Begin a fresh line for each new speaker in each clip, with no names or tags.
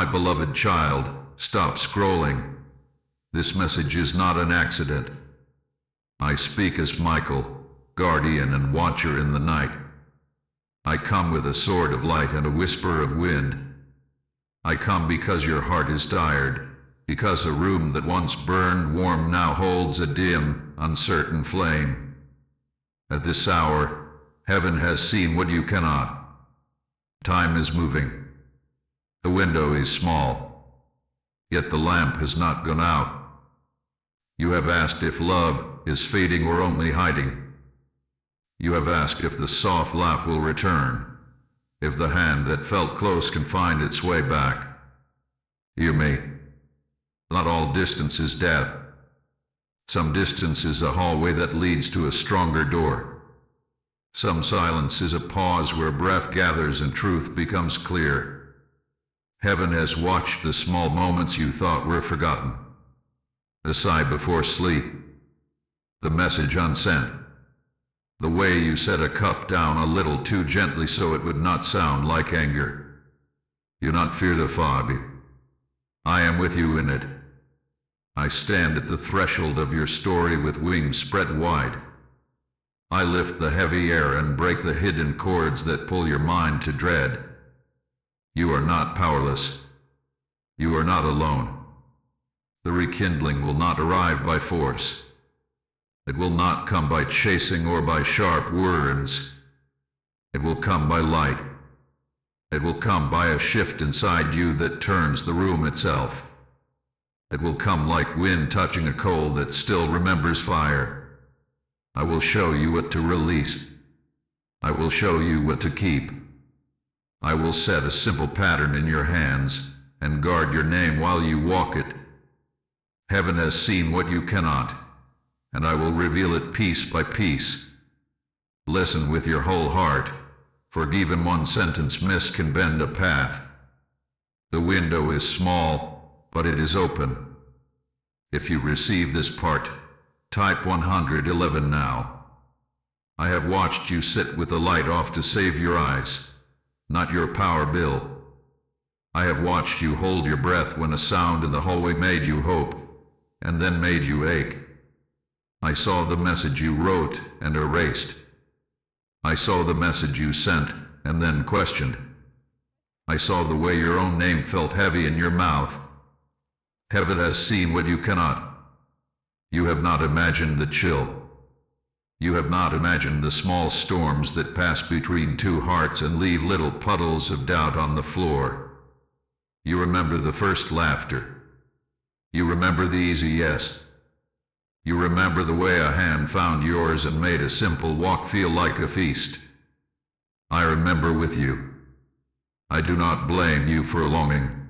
My beloved child, stop scrolling. This message is not an accident. I speak as Michael, guardian and watcher in the night. I come with a sword of light and a whisper of wind. I come because your heart is tired, because a room that once burned warm now holds a dim, uncertain flame. At this hour, heaven has seen what you cannot. Time is moving. The window is small, yet the lamp has not gone out. You have asked if love is fading or only hiding. You have asked if the soft laugh will return, if the hand that felt close can find its way back. Hear me. Not all distance is death. Some distance is a hallway that leads to a stronger door. Some silence is a pause where breath gathers and truth becomes clear. Heaven has watched the small moments you thought were forgotten. The sigh before sleep. The message unsent. The way you set a cup down a little too gently so it would not sound like anger. You not fear the fog. I am with you in it. I stand at the threshold of your story with wings spread wide. I lift the heavy air and break the hidden cords that pull your mind to dread. You are not powerless. You are not alone. The rekindling will not arrive by force. It will not come by chasing or by sharp words. It will come by light. It will come by a shift inside you that turns the room itself. It will come like wind touching a coal that still remembers fire. I will show you what to release. I will show you what to keep. I will set a simple pattern in your hands and guard your name while you walk it. Heaven has seen what you cannot, and I will reveal it piece by piece. Listen with your whole heart, for even one sentence missed can bend a path. The window is small, but it is open. If you receive this part, type 111 now. I have watched you sit with the light off to save your eyes, not your power bill. I have watched you hold your breath when a sound in the hallway made you hope, and then made you ache. I saw the message you wrote and erased. I saw the message you sent and then questioned. I saw the way your own name felt heavy in your mouth. Heaven has seen what you cannot. You have not imagined the chill. You have not imagined the small storms that pass between two hearts and leave little puddles of doubt on the floor. You remember the first laughter. You remember the easy yes. You remember the way a hand found yours and made a simple walk feel like a feast. I remember with you. I do not blame you for longing.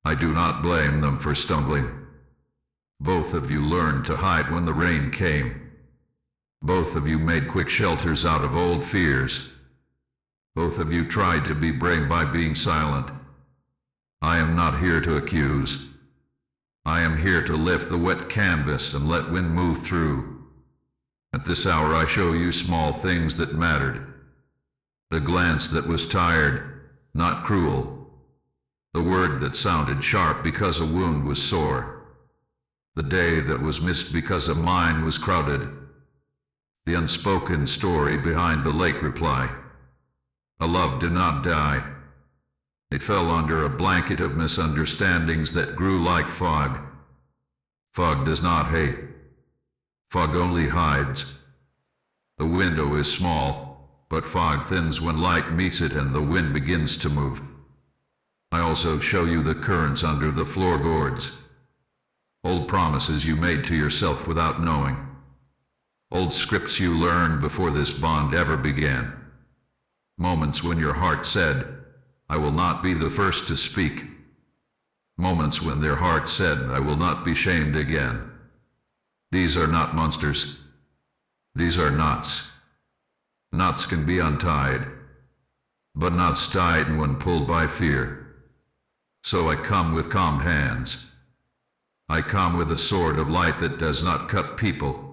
I do not blame them for stumbling. Both of you learned to hide when the rain came. Both of you made quick shelters out of old fears. Both of you tried to be brave by being silent. I am not here to accuse. I am here to lift the wet canvas and let wind move through. At this hour I show you small things that mattered. The glance that was tired, not cruel. The word that sounded sharp because a wound was sore. The day that was missed because a mind was crowded. The unspoken story behind the lake reply. A love did not die. It fell under a blanket of misunderstandings that grew like fog. Fog does not hate. Fog only hides. The window is small, but fog thins when light meets it and the wind begins to move. I also show you the currents under the floor gourds. Old promises you made to yourself without knowing. Old scripts you learned before this bond ever began. Moments when your heart said, I will not be the first to speak. Moments when their heart said, I will not be shamed again. These are not monsters. These are knots. Knots can be untied, but knots tied when pulled by fear. So I come with calm hands. I come with a sword of light that does not cut people.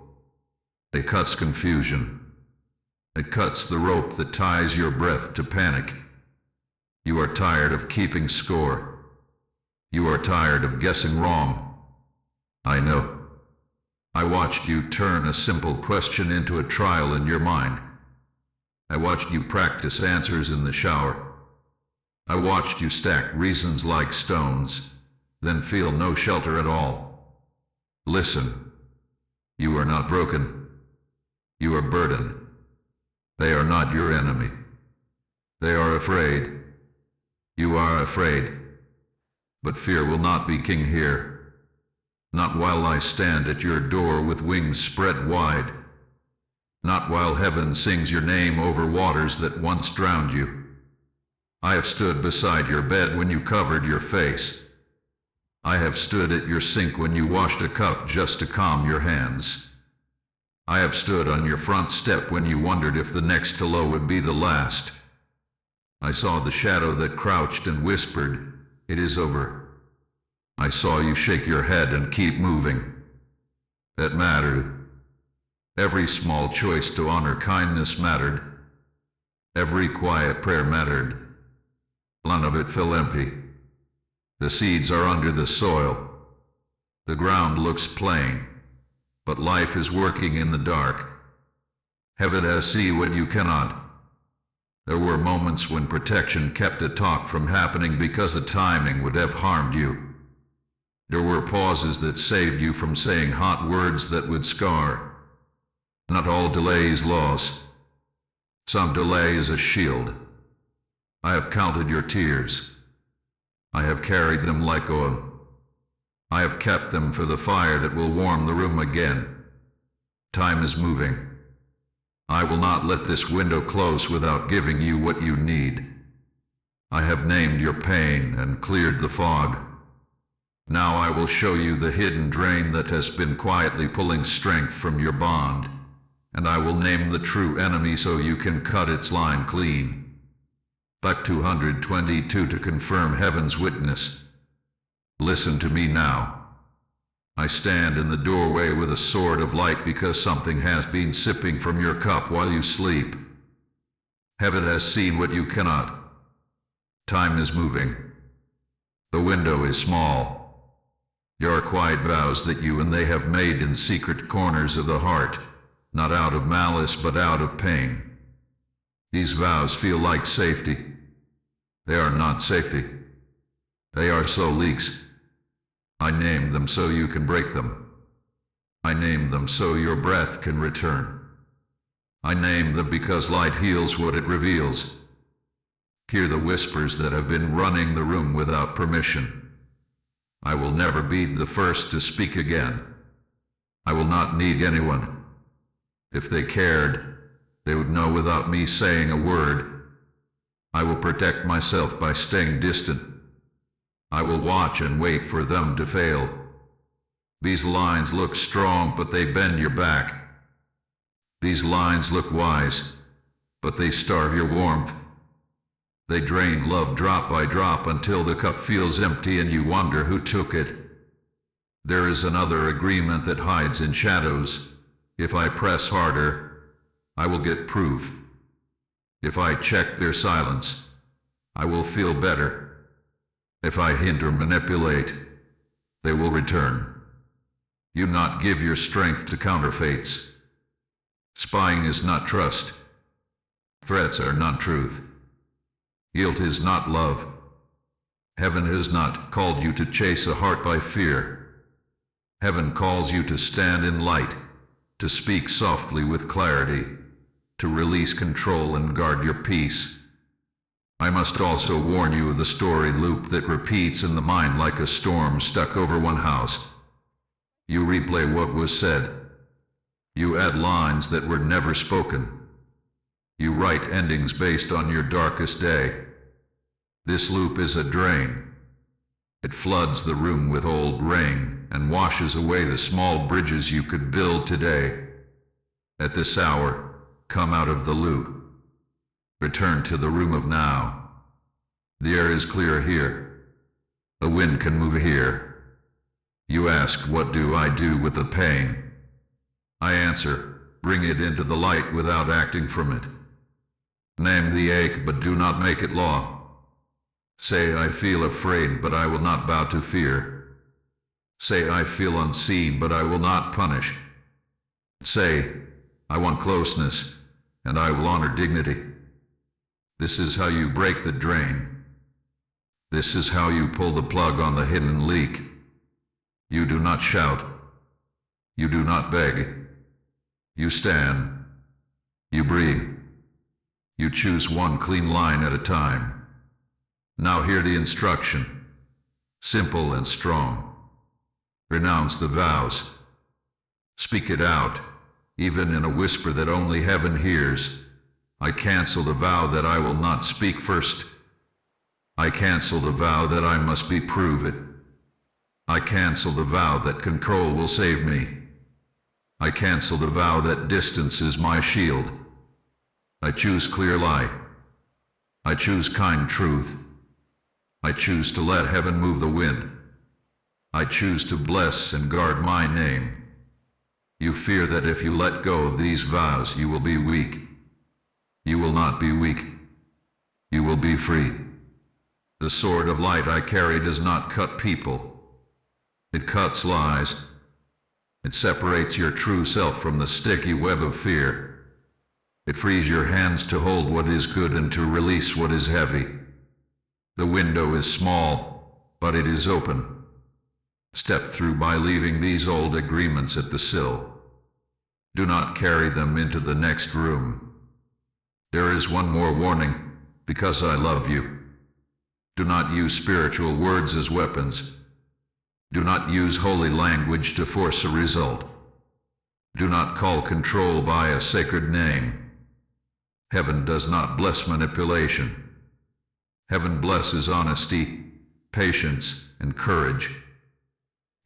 It cuts confusion. It cuts the rope that ties your breath to panic. You are tired of keeping score. You are tired of guessing wrong. I know. I watched you turn a simple question into a trial in your mind. I watched you practice answers in the shower. I watched you stack reasons like stones, then feel no shelter at all. Listen. You are not broken. You are burdened. They are not your enemy. They are afraid. You are afraid. But fear will not be king here. Not while I stand at your door with wings spread wide. Not while heaven sings your name over waters that once drowned you. I have stood beside your bed when you covered your face. I have stood at your sink when you washed a cup just to calm your hands. I have stood on your front step when you wondered if the next hello would be the last. I saw the shadow that crouched and whispered, "It is over." I saw you shake your head and keep moving. That mattered. Every small choice to honor kindness mattered. Every quiet prayer mattered. None of it fell empty. The seeds are under the soil. The ground looks plain, but life is working in the dark. Heaven has seen what you cannot. There were moments when protection kept a talk from happening because the timing would have harmed you. There were pauses that saved you from saying hot words that would scar. Not all delay is loss. Some delay is a shield. I have counted your tears. I have carried them like oil. I have kept them for the fire that will warm the room again. Time is moving. I will not let this window close without giving you what you need. I have named your pain and cleared the fog. Now I will show you the hidden drain that has been quietly pulling strength from your bond, and I will name the true enemy so you can cut its line clean. Act 222 to confirm heaven's witness. Listen to me now. I stand in the doorway with a sword of light because something has been sipping from your cup while you sleep. Heaven has seen what you cannot. Time is moving. The window is small. Your quiet vows that you and they have made in secret corners of the heart, not out of malice but out of pain. These vows feel like safety. They are not safety. They are so leaks. I name them so you can break them. I name them so your breath can return. I name them because light heals what it reveals. Hear the whispers that have been running the room without permission. I will never be the first to speak again. I will not need anyone. If they cared, they would know without me saying a word. I will protect myself by staying distant. I will watch and wait for them to fail. These lines look strong, but they bend your back. These lines look wise, but they starve your warmth. They drain love drop by drop until the cup feels empty and you wonder who took it. There is another agreement that hides in shadows. If I press harder, I will get proof. If I check their silence, I will feel better. If I hint or manipulate, they will return. You not give your strength to counterfeits. Spying is not trust. Threats are not truth. Guilt is not love. Heaven has not called you to chase a heart by fear. Heaven calls you to stand in light, to speak softly with clarity, to release control and guard your peace. I must also warn you of the story loop that repeats in the mind like a storm stuck over one house. You replay what was said. You add lines that were never spoken. You write endings based on your darkest day. This loop is a drain. It floods the room with old rain and washes away the small bridges you could build today. At this hour, come out of the loop. Return to the room of now. The air is clear here. The wind can move here. You ask, what do I do with the pain? I answer, bring it into the light without acting from it. Name the ache, but do not make it law. Say, I feel afraid, but I will not bow to fear. Say, I feel unseen, but I will not punish. Say, I want closeness, and I will honor dignity. This is how you break the drain. This is how you pull the plug on the hidden leak. You do not shout. You do not beg. You stand. You breathe. You choose one clean line at a time. Now hear the instruction. Simple and strong. Renounce the vows. Speak it out, even in a whisper that only heaven hears. I cancel the vow that I will not speak first. I cancel the vow that I must be proven. I cancel the vow that control will save me. I cancel the vow that distance is my shield. I choose clear light. I choose kind truth. I choose to let heaven move the wind. I choose to bless and guard my name. You fear that if you let go of these vows, you will be weak. You will not be weak. You will be free. The sword of light I carry does not cut people. It cuts lies. It separates your true self from the sticky web of fear. It frees your hands to hold what is good and to release what is heavy. The window is small, but it is open. Step through by leaving these old agreements at the sill. Do not carry them into the next room. There is one more warning, because I love you. Do not use spiritual words as weapons. Do not use holy language to force a result. Do not call control by a sacred name. Heaven does not bless manipulation. Heaven blesses honesty, patience, and courage.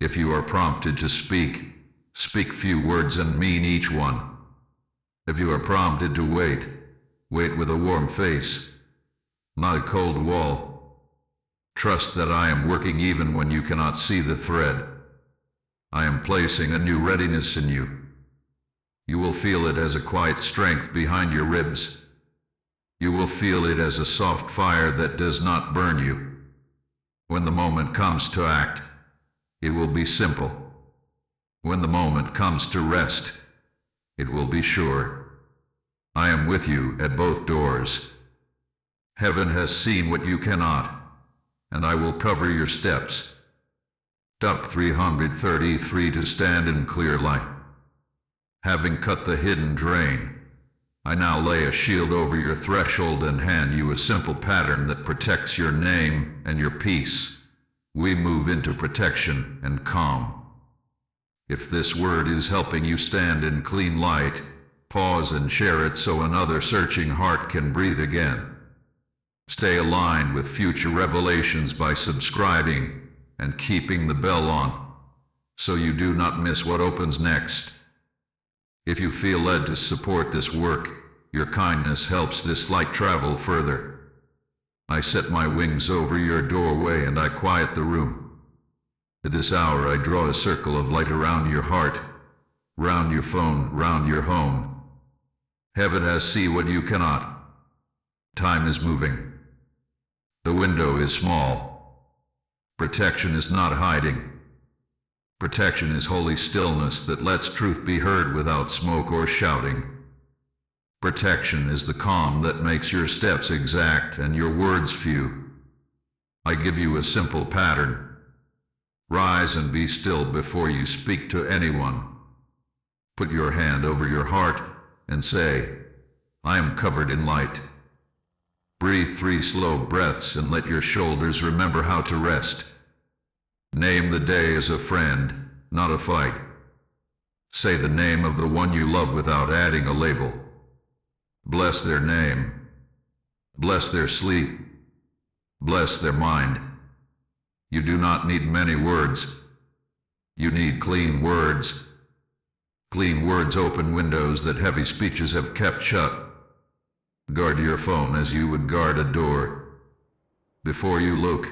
If you are prompted to speak, speak few words and mean each one. If you are prompted to wait, wait with a warm face, not a cold wall. Trust that I am working even when you cannot see the thread. I am placing a new readiness in you. You will feel it as a quiet strength behind your ribs. You will feel it as a soft fire that does not burn you. When the moment comes to act, it will be simple. When the moment comes to rest, it will be sure. I am with you at both doors. Heaven has seen what you cannot, and I will cover your steps. Step 333 to stand in clear light. Having cut the hidden drain, I now lay a shield over your threshold and hand you a simple pattern that protects your name and your peace. We move into protection and calm. If this word is helping you stand in clean light, pause and share it so another searching heart can breathe again. Stay aligned with future revelations by subscribing and keeping the bell on, so you do not miss what opens next. If you feel led to support this work, your kindness helps this light travel further. I set my wings over your doorway and I quiet the room. At this hour I draw a circle of light around your heart, round your phone, round your home. Heaven has seen what you cannot. Time is moving. The window is small. Protection is not hiding. Protection is holy stillness that lets truth be heard without smoke or shouting. Protection is the calm that makes your steps exact and your words few. I give you a simple pattern. Rise and be still before you speak to anyone. Put your hand over your heart and say, I am covered in light. Breathe 3 slow breaths and let your shoulders remember how to rest. Name the day as a friend, not a fight. Say the name of the one you love without adding a label. Bless their name. Bless their sleep. Bless their mind. You do not need many words. You need clean words. Clean words open windows that heavy speeches have kept shut. Guard your phone as you would guard a door. Before you look,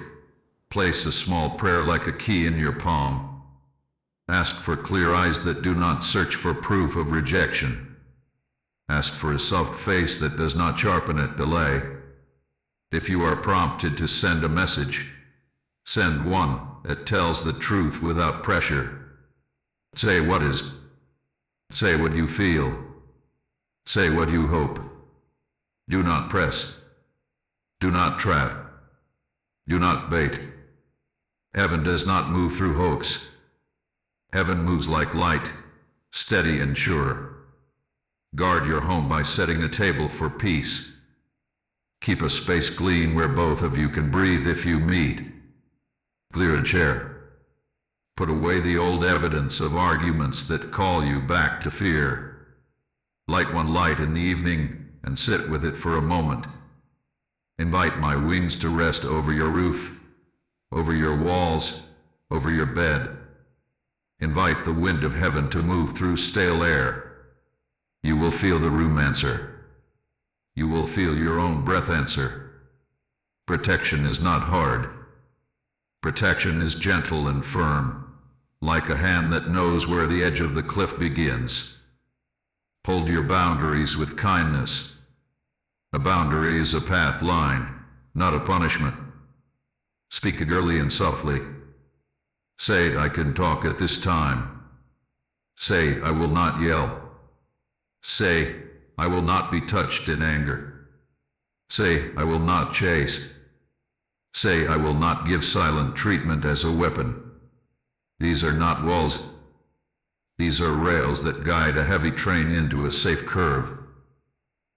place a small prayer like a key in your palm. Ask for clear eyes that do not search for proof of rejection. Ask for a soft face that does not sharpen at delay. If you are prompted to send a message, send one that tells the truth without pressure. Say what is. Say what you feel. Say what you hope. Do not press. Do not trap. Do not bait. Heaven does not move through hoax. Heaven moves like light, steady and sure. Guard your home by setting a table for peace. Keep a space clean where both of you can breathe if you meet. Clear a chair. Put away the old evidence of arguments that call you back to fear. Light one light in the evening and sit with it for a moment. Invite my wings to rest over your roof, over your walls, over your bed. Invite the wind of heaven to move through stale air. You will feel the room answer. You will feel your own breath answer. Protection is not hard. Protection is gentle and firm, like a hand that knows where the edge of the cliff begins. Hold your boundaries with kindness. A boundary is a path line, not a punishment. Speak eagerly and softly. Say, I can talk at this time. Say, I will not yell. Say, I will not be touched in anger. Say, I will not chase. Say, I will not give silent treatment as a weapon. These are not walls. These are rails that guide a heavy train into a safe curve.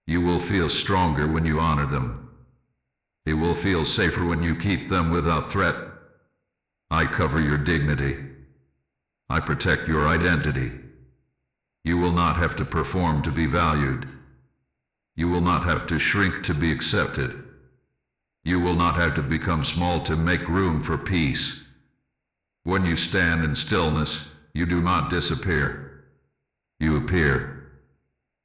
You will feel stronger when you honor them. You will feel safer when you keep them without threat. I cover your dignity. I protect your identity. You will not have to perform to be valued. You will not have to shrink to be accepted. You will not have to become small to make room for peace. When you stand in stillness, you do not disappear. You appear.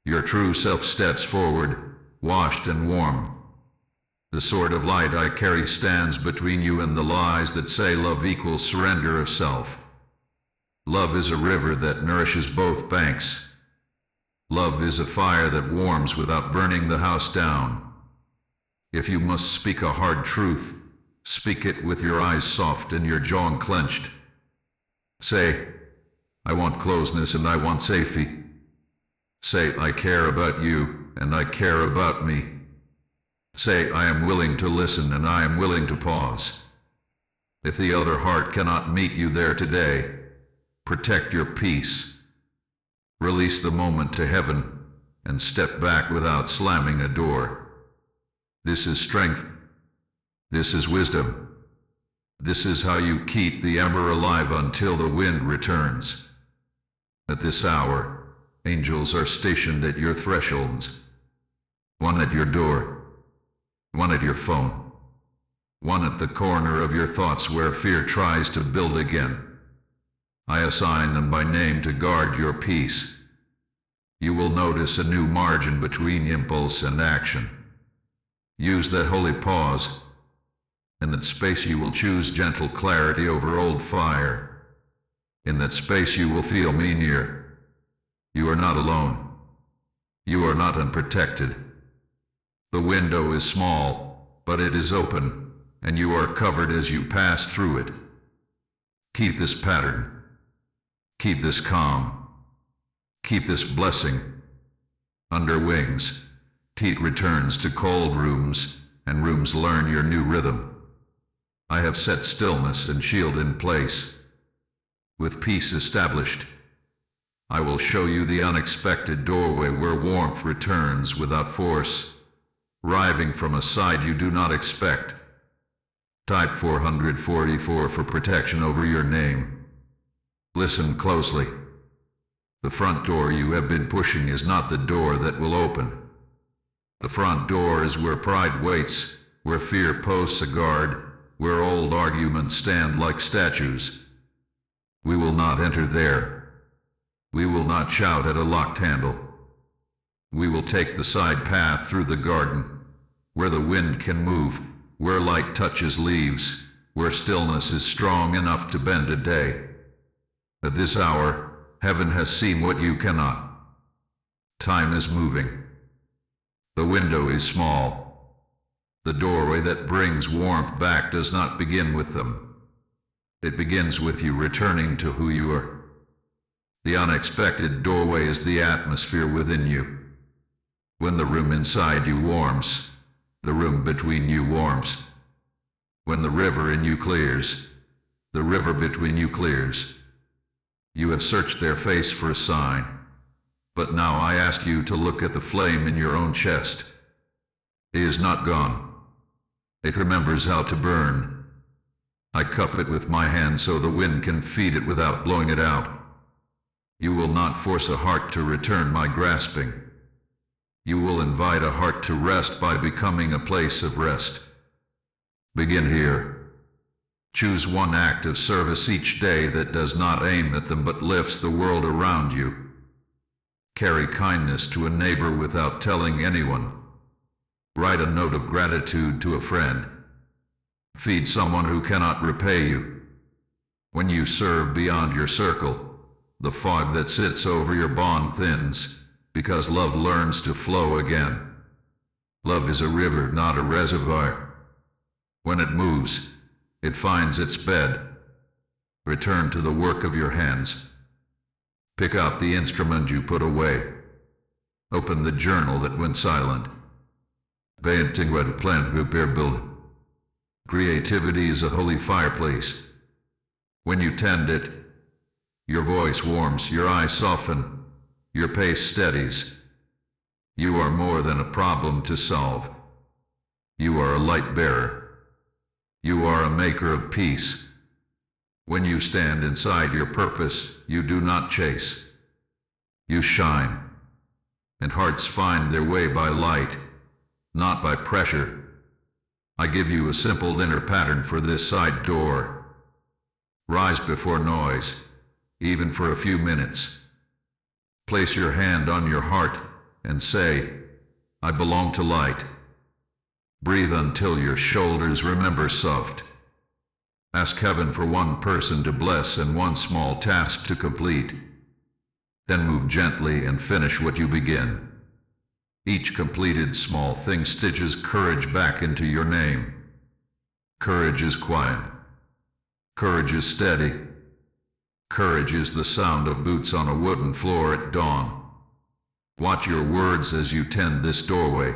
Your true self steps forward, washed and warm. The sword of light I carry stands between you and the lies that say love equals surrender of self. Love is a river that nourishes both banks. Love is a fire that warms without burning the house down. If you must speak a hard truth, speak it with your eyes soft and your jaw unclenched. Say, I want closeness and I want safety. Say, I care about you and I care about me. Say, I am willing to listen and I am willing to pause. If the other heart cannot meet you there today, protect your peace. Release the moment to heaven and step back without slamming a door. This is strength. This is wisdom. This is how you keep the ember alive until the wind returns. At this hour, angels are stationed at your thresholds. One at your door, one at your phone, one at the corner of your thoughts where fear tries to build again. I assign them by name to guard your peace. You will notice a new margin between impulse and action. Use that holy pause. In that space you will choose gentle clarity over old fire. In that space you will feel me near. You are not alone. You are not unprotected. The window is small, but it is open, and you are covered as you pass through it. Keep this pattern. Keep this calm. Keep this blessing. Under wings, Teat returns to cold rooms, and rooms learn your new rhythm. I have set stillness and shield in place. With peace established, I will show you the unexpected doorway where warmth returns without force, arriving from a side you do not expect. Type 444 for protection over your name. Listen closely. The front door you have been pushing is not the door that will open. The front door is where pride waits, where fear posts a guard, where old arguments stand like statues. We will not enter there. We will not shout at a locked handle. We will take the side path through the garden, where the wind can move, where light touches leaves, where stillness is strong enough to bend a day. At this hour, heaven has seen what you cannot. Time is moving. The window is small. The doorway that brings warmth back does not begin with them. It begins with you returning to who you are. The unexpected doorway is the atmosphere within you. When the room inside you warms, the room between you warms. When the river in you clears, the river between you clears. You have searched their face for a sign, but now I ask you to look at the flame in your own chest. It is not gone. It remembers how to burn. I cup it with my hand so the wind can feed it without blowing it out. You will not force a heart to return my grasping. You will invite a heart to rest by becoming a place of rest. Begin here. Choose one act of service each day that does not aim at them but lifts the world around you. Carry kindness to a neighbor without telling anyone. Write a note of gratitude to a friend. Feed someone who cannot repay you. When you serve beyond your circle, the fog that sits over your bond thins, because love learns to flow again. Love is a river, not a reservoir. When it moves, it finds its bed. Return to the work of your hands. Pick out the instrument you put away. Open the journal that went silent. Painting what plant repair building. Creativity is a holy fireplace. When you tend it, your voice warms, your eyes soften, your pace steadies. You are more than a problem to solve. You are a light bearer. You are a maker of peace. When you stand inside your purpose, you do not chase. You shine, and hearts find their way by light, not by pressure. I give you a simple inner pattern for this side door. Rise before noise, even for a few minutes. Place your hand on your heart and say, I belong to light. Breathe until your shoulders remember soft. Ask heaven for one person to bless and one small task to complete. Then move gently and finish what you begin. Each completed small thing stitches courage back into your name. Courage is quiet. Courage is steady. Courage is the sound of boots on a wooden floor at dawn. Watch your words as you tend this doorway.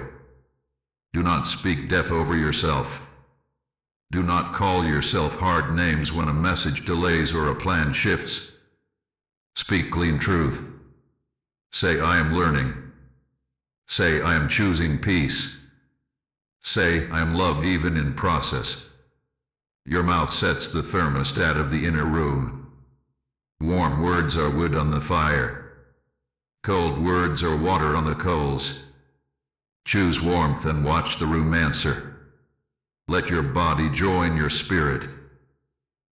Do not speak death over yourself. Do not call yourself hard names when a message delays or a plan shifts. Speak clean truth. Say, I am learning. Say, I am choosing peace. Say, I am loved even in process. Your mouth sets the thermostat of the inner room. Warm words are wood on the fire. Cold words are water on the coals. Choose warmth and watch the room answer. Let your body join your spirit.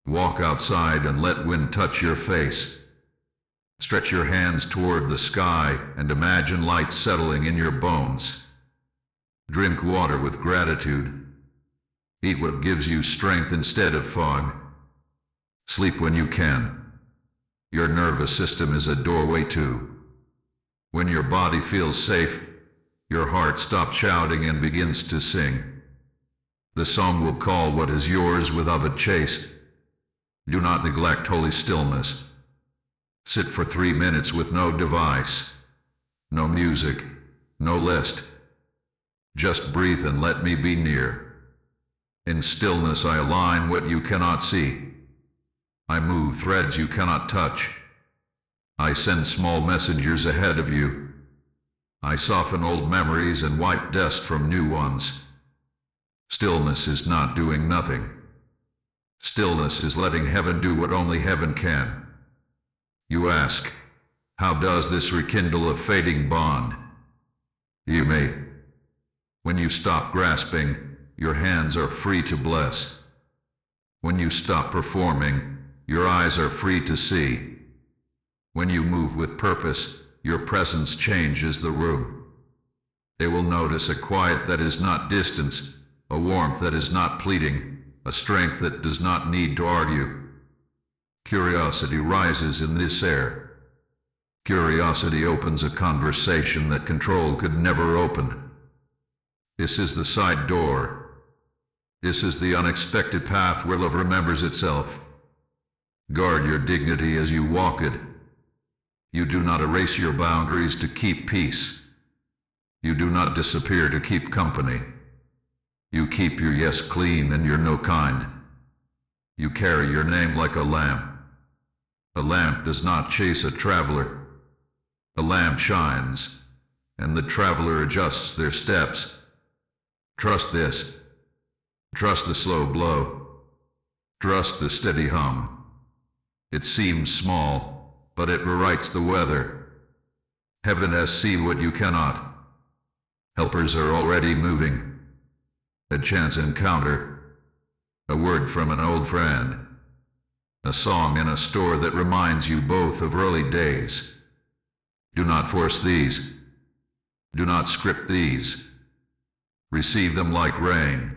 Walk outside and let wind touch your face. Stretch your hands toward the sky and imagine light settling in your bones. Drink water with gratitude. Eat what gives you strength instead of fog. Sleep when you can. Your nervous system is a doorway too. When your body feels safe, your heart stops shouting and begins to sing. The song will call what is yours without a chase. Do not neglect holy stillness. Sit for 3 minutes with no device, no music, no list. Just breathe and let me be near. In stillness I align what you cannot see. I move threads you cannot touch. I send small messengers ahead of you. I soften old memories and wipe dust from new ones. Stillness is not doing nothing. Stillness is letting heaven do what only heaven can. You ask, how does this rekindle a fading bond? You may. When you stop grasping, your hands are free to bless. When you stop performing, your eyes are free to see. When you move with purpose, your presence changes the room. They will notice a quiet that is not distance, a warmth that is not pleading, a strength that does not need to argue. Curiosity rises in this air. Curiosity opens a conversation that control could never open. This is the side door. This is the unexpected path where love remembers itself. Guard your dignity as you walk it. You do not erase your boundaries to keep peace. You do not disappear to keep company. You keep your yes clean and your no kind. You carry your name like a lamp. A lamp does not chase a traveler. A lamp shines, and the traveler adjusts their steps. Trust this. Trust the slow blow. Trust the steady hum. It seems small, but it rewrites the weather. Heaven has seen what you cannot. Helpers are already moving. A chance encounter. A word from an old friend. A song in a store that reminds you both of early days. Do not force these. Do not script these. Receive them like rain.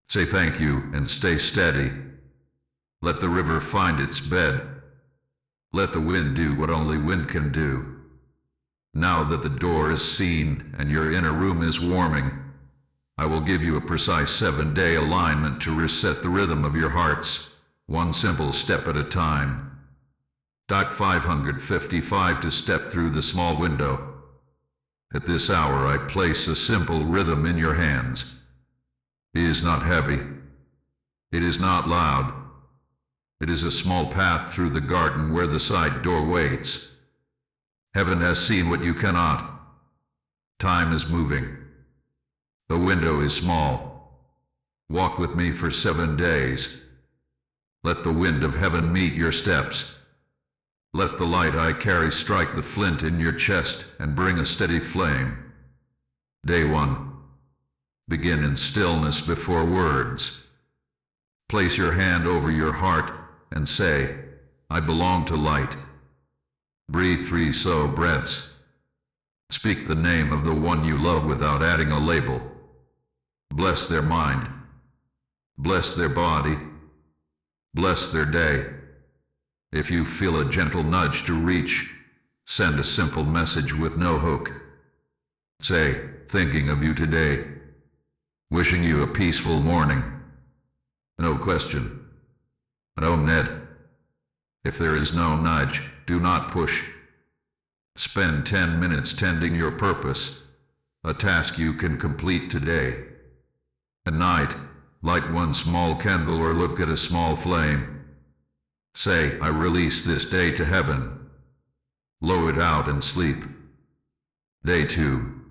Say thank you and stay steady. Let the river find its bed. Let the wind do what only wind can do. Now that the door is seen and your inner room is warming, I will give you a precise 7-day alignment to reset the rhythm of your hearts, one simple step at a time. 555 to step through the small window. At this hour I place a simple rhythm in your hands. It is not heavy. It is not loud. It is a small path through the garden where the side door waits. Heaven has seen what you cannot. Time is moving. The window is small. Walk with me for 7 days. Let the wind of heaven meet your steps. Let the light I carry strike the flint in your chest and bring a steady flame. Day 1. Begin in stillness before words. Place your hand over your heart and say, I belong to light. Breathe 3 slow breaths. Speak the name of the one you love without adding a label. Bless their mind. Bless their body. Bless their day. If you feel a gentle nudge to reach, send a simple message with no hook. Say, thinking of you today. Wishing you a peaceful morning. No question. No net. If there is no nudge, do not push. Spend 10 minutes tending your purpose, a task you can complete today. At night, light one small candle or look at a small flame. Say, I release this day to heaven. Blow it out and sleep. Day 2.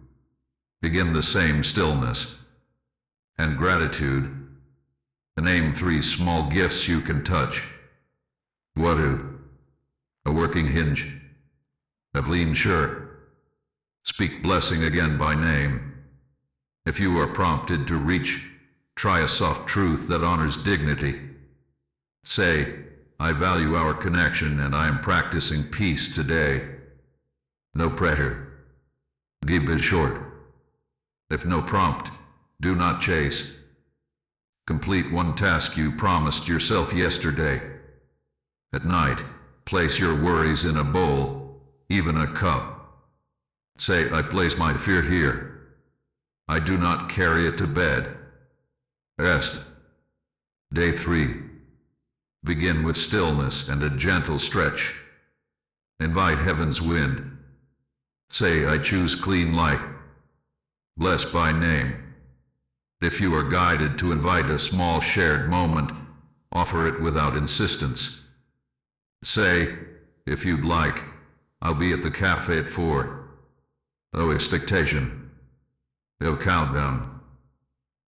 Begin the same stillness and gratitude. Name 3 small gifts you can touch. Wadu. A working hinge. A clean shirt. Speak blessing again by name. If you are prompted to reach, try a soft truth that honors dignity. Say, I value our connection and I am practicing peace today. No pressure. Keep it short. If no prompt, do not chase. Complete one task you promised yourself yesterday. At night, place your worries in a bowl, even a cup. Say, I place my fear here. I do not carry it to bed. Rest. Day 3. Begin with stillness and a gentle stretch. Invite heaven's wind. Say, I choose clean light. Bless by name. If you are guided to invite a small shared moment, offer it without insistence. Say, if you'd like, I'll be at the cafe at 4. No expectation. No countdown.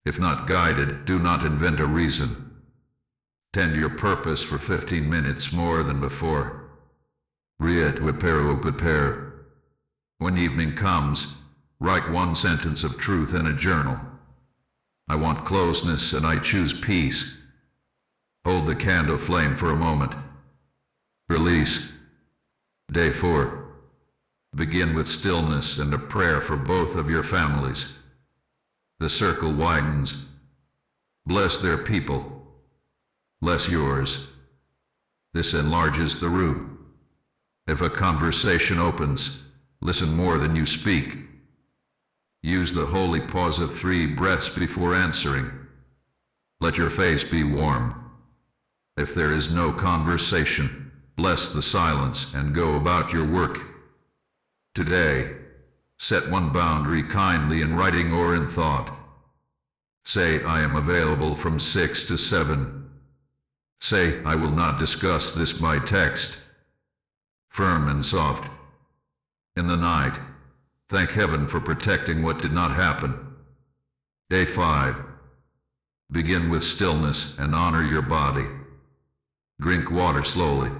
If not guided, do not invent a reason. Tend your purpose for 15 minutes more than before. Riet prepare. When evening comes, write one sentence of truth in a journal. I want closeness and I choose peace. Hold the candle flame for a moment. Release. Day 4. Begin with stillness and a prayer for both of your families. The circle widens. Bless their people. Bless yours. This enlarges the room. If a conversation opens, listen more than you speak. Use the holy pause of 3 breaths before answering. Let your face be warm. If there is no conversation, bless the silence and go about your work. Today, set one boundary kindly in writing or in thought. Say, I am available from 6 to 7. Say, I will not discuss this by text. Firm and soft. In the night, thank heaven for protecting what did not happen. Day 5. Begin with stillness and honor your body. Drink water slowly.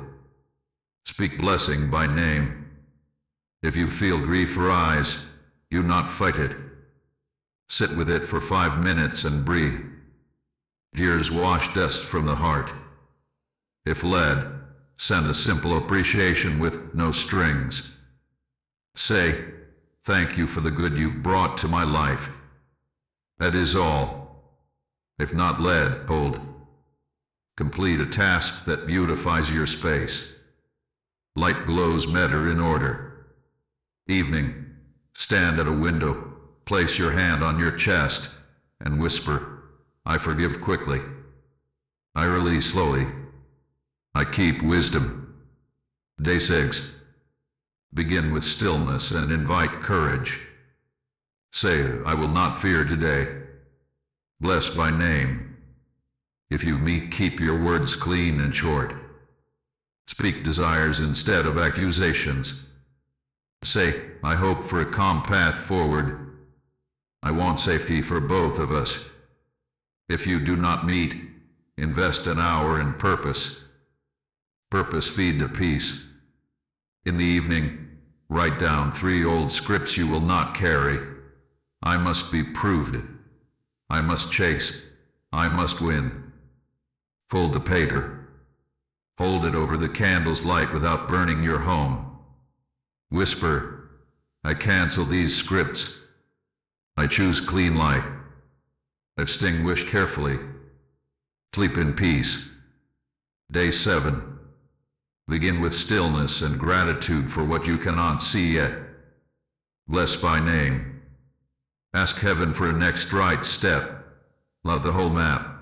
Speak blessing by name. If you feel grief rise, you not fight it. Sit with it for 5 minutes and breathe. Tears wash dust from the heart. If led, send a simple appreciation with no strings. Say, thank you for the good you've brought to my life. That is all. If not led, hold. Complete a task that beautifies your space. Light glows matter in order. Evening, stand at a window, place your hand on your chest, and whisper, I forgive quickly. I release slowly. I keep wisdom. Day 6. Begin with stillness and invite courage. Say, I will not fear today. Bless by name. If you meet, keep your words clean and short. Speak desires instead of accusations. Say, I hope for a calm path forward. I want safety for both of us. If you do not meet, invest an hour in purpose. Purpose feed to peace. In the evening, write down 3 old scripts you will not carry. I must be proved. I must chase. I must win. Fold the paper. Hold it over the candle's light without burning your home. Whisper, I cancel these scripts. I choose clean light. Extinguish carefully. Sleep in peace. Day 7. Begin with stillness and gratitude for what you cannot see yet. Bless by name. Ask heaven for a next right step. Love the whole map.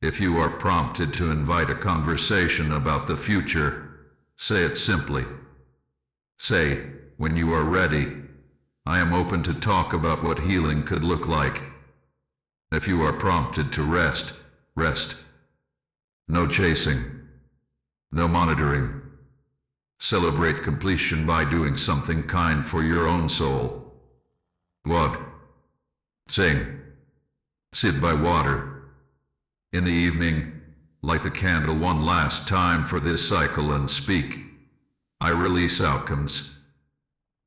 If you are prompted to invite a conversation about the future, say it simply. Say, when you are ready, I am open to talk about what healing could look like. If you are prompted to rest, rest. No chasing. No monitoring. Celebrate completion by doing something kind for your own soul. What? Sing. Sit by water. In the evening, light the candle one last time for this cycle and speak. I release outcomes.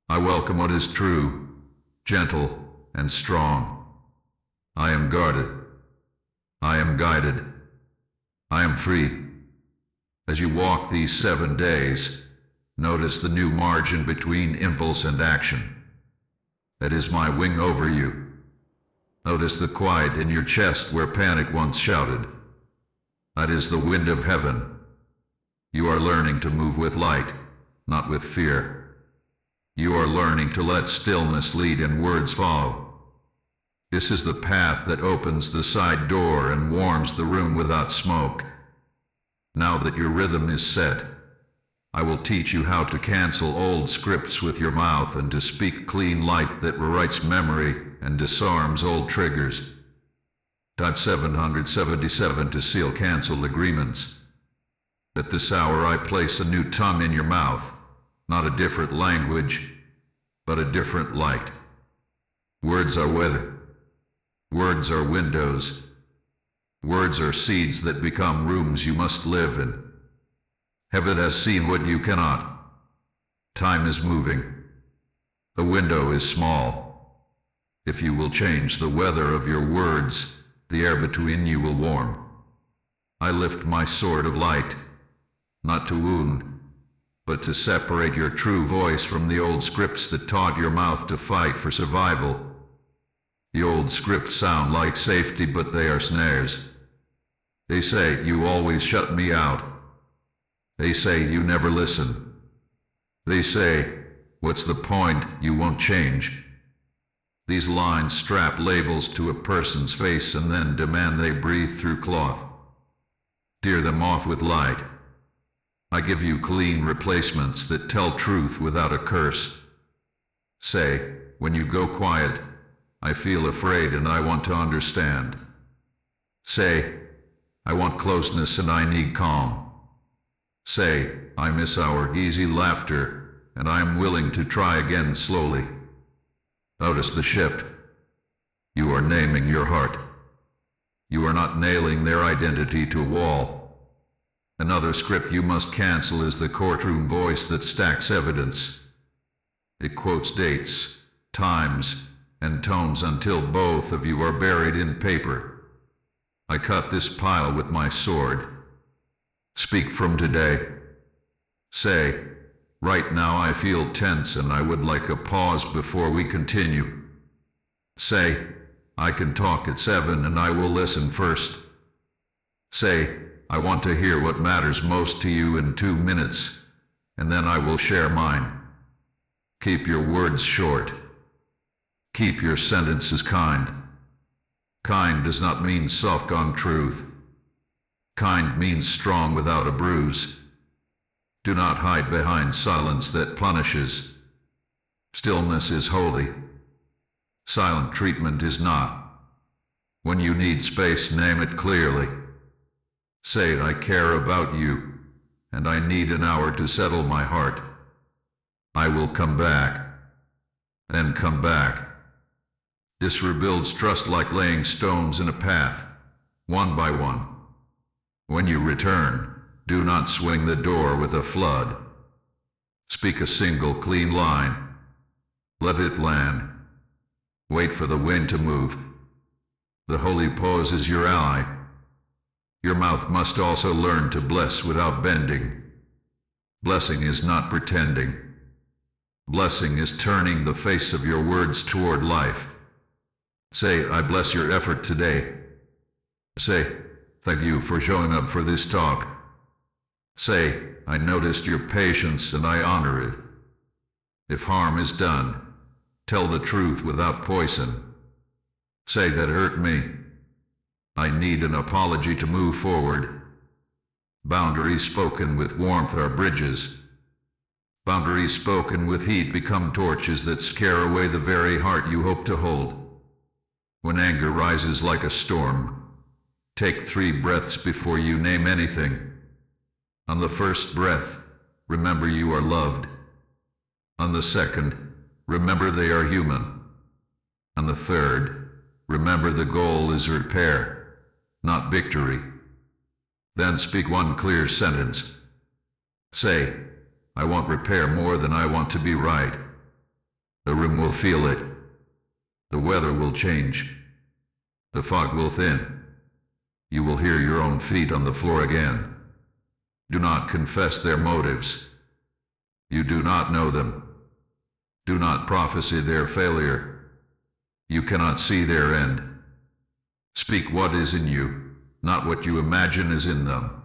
I welcome what is true, gentle, and strong. I am guarded. I am guided. I am free. As you walk these 7 days, notice the new margin between impulse and action. That is my wing over you. Notice the quiet in your chest where panic once shouted. That is the wind of heaven. You are learning to move with light, not with fear. You are learning to let stillness lead and words follow. This is the path that opens the side door and warms the room without smoke. Now that your rhythm is set, I will teach you how to cancel old scripts with your mouth and to speak clean light that rewrites memory and disarms old triggers. Type 777 to seal canceled agreements. At this hour I place a new tongue in your mouth, not a different language, but a different light. Words are weather. Words are windows. Words are seeds that become rooms you must live in. Heaven has seen what you cannot. Time is moving. The window is small. If you will change the weather of your words, the air between you will warm. I lift my sword of light, not to wound, but to separate your true voice from the old scripts that taught your mouth to fight for survival. The old scripts sound like safety, but they are snares. They say, you always shut me out. They say, you never listen. They say, what's the point, you won't change. These lines strap labels to a person's face and then demand they breathe through cloth. Tear them off with light. I give you clean replacements that tell truth without a curse. Say, when you go quiet, I feel afraid and I want to understand. Say, I want closeness and I need calm. Say, I miss our easy laughter and I am willing to try again slowly. Notice the shift. You are naming your heart. You are not nailing their identity to a wall. Another script you must cancel is the courtroom voice that stacks evidence. It quotes dates, times, and tones until both of you are buried in paper. I cut this pile with my sword. Speak from today. Say, right now I feel tense and I would like a pause before we continue. Say, I can talk at 7 and I will listen first. Say, I want to hear what matters most to you in 2 minutes, and then I will share mine. Keep your words short. Keep your sentences kind. Kind does not mean soft on truth. Kind means strong without a bruise. Do not hide behind silence that punishes. Stillness is holy. Silent treatment is not. When you need space, name it clearly. Say, I care about you, and I need an hour to settle my heart. I will come back, and come back. This rebuilds trust like laying stones in a path, one by one. When you return, do not swing the door with a flood. Speak a single clean line. Let it land. Wait for the wind to move. The holy pause is your ally. Your mouth must also learn to bless without bending. Blessing is not pretending. Blessing is turning the face of your words toward life. Say, I bless your effort today. Say, thank you for showing up for this talk. Say, I noticed your patience and I honor it. If harm is done, tell the truth without poison. Say, that hurt me. I need an apology to move forward. Boundaries spoken with warmth are bridges. Boundaries spoken with heat become torches that scare away the very heart you hope to hold. When anger rises like a storm, take 3 breaths before you name anything. On the first breath, remember you are loved. On the second, remember they are human. On the third, remember the goal is repair, not victory. Then speak one clear sentence. Say, I want repair more than I want to be right. The room will feel it. The weather will change. The fog will thin. You will hear your own feet on the floor again. Do not confess their motives. You do not know them. Do not prophesy their failure. You cannot see their end. Speak what is in you, not what you imagine is in them.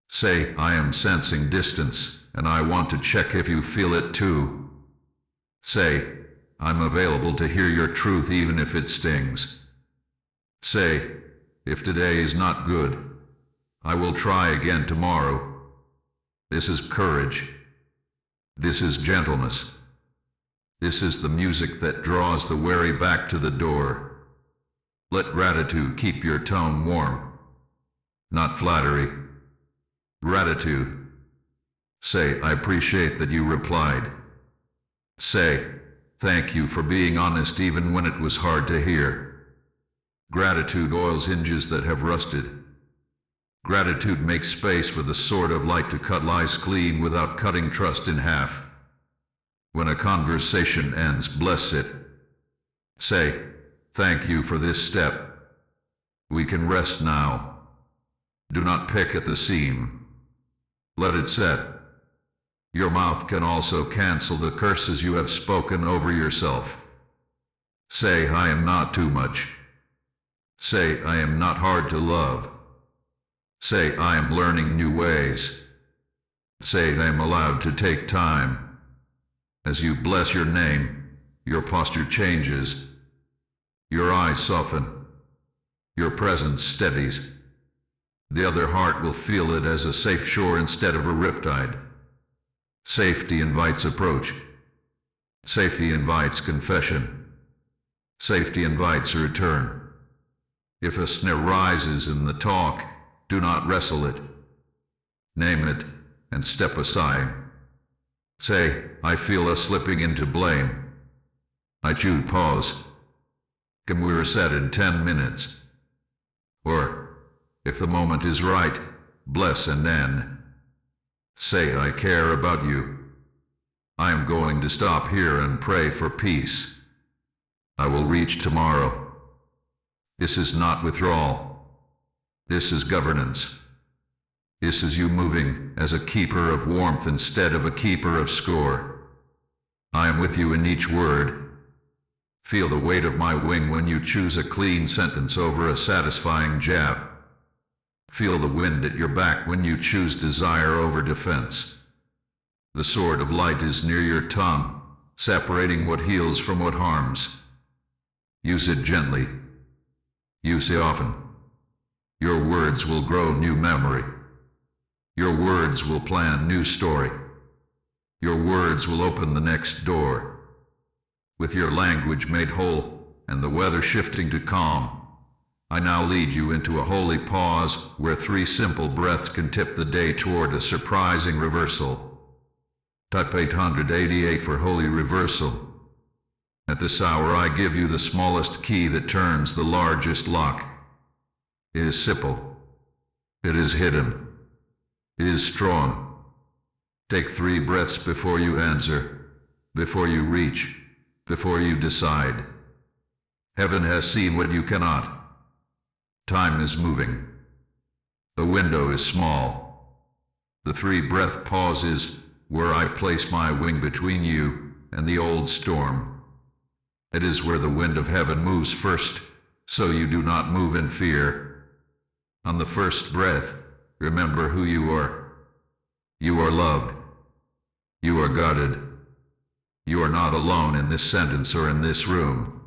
Say, I am sensing distance, and I want to check if you feel it too. Say, I'm available to hear your truth even if it stings. Say, if today is not good, I will try again tomorrow. This is courage. This is gentleness. This is the music that draws the weary back to the door. Let gratitude keep your tone warm, not flattery. Gratitude. Say, I appreciate that you replied. Say, thank you for being honest even when it was hard to hear. Gratitude oils hinges that have rusted. Gratitude makes space for the sword of light to cut lies clean without cutting trust in half. When a conversation ends, bless it. Say, thank you for this step. We can rest now. Do not pick at the seam. Let it set. Your mouth can also cancel the curses you have spoken over yourself. Say, I am not too much. Say, I am not hard to love. Say, I am learning new ways. Say, I am allowed to take time. As you bless your name, Your posture changes. Your eyes soften. Your presence steadies. The other heart will feel it as a safe shore instead of a riptide. Safety invites approach. Safety invites confession. Safety invites a return. If a snare rises in the talk, do not wrestle it. Name it and step aside. Say, I feel us slipping into blame. I choose pause. Can we reset in 10 minutes? Or, if the moment is right, bless and end. Say, I care about you. I am going to stop here and pray for peace. I will reach tomorrow. This is not withdrawal. This is governance. This is you moving as a keeper of warmth instead of a keeper of score. I am with you in each word. Feel the weight of my wing when you choose a clean sentence over a satisfying jab. Feel the wind at your back when you choose desire over defense. The sword of light is near your tongue, separating what heals from what harms. Use it gently. Use it often. Your words will grow new memory. Your words will plan new story. Your words will open the next door. With your language made whole and the weather shifting to calm, I now lead you into a holy pause where 3 simple breaths can tip the day toward a surprising reversal. Type 888 for holy reversal. At this hour I give you the smallest key that turns the largest lock. It is simple. It is hidden. It is strong. Take 3 breaths before you answer, before you reach, before you decide. Heaven has seen what you cannot. Time is moving. The window is small. The 3 breath pause is where I place my wing between you and the old storm. It is where the wind of heaven moves first, so you do not move in fear. On the first breath, remember who you are. You are loved. You are guarded. You are not alone in this sentence or in this room.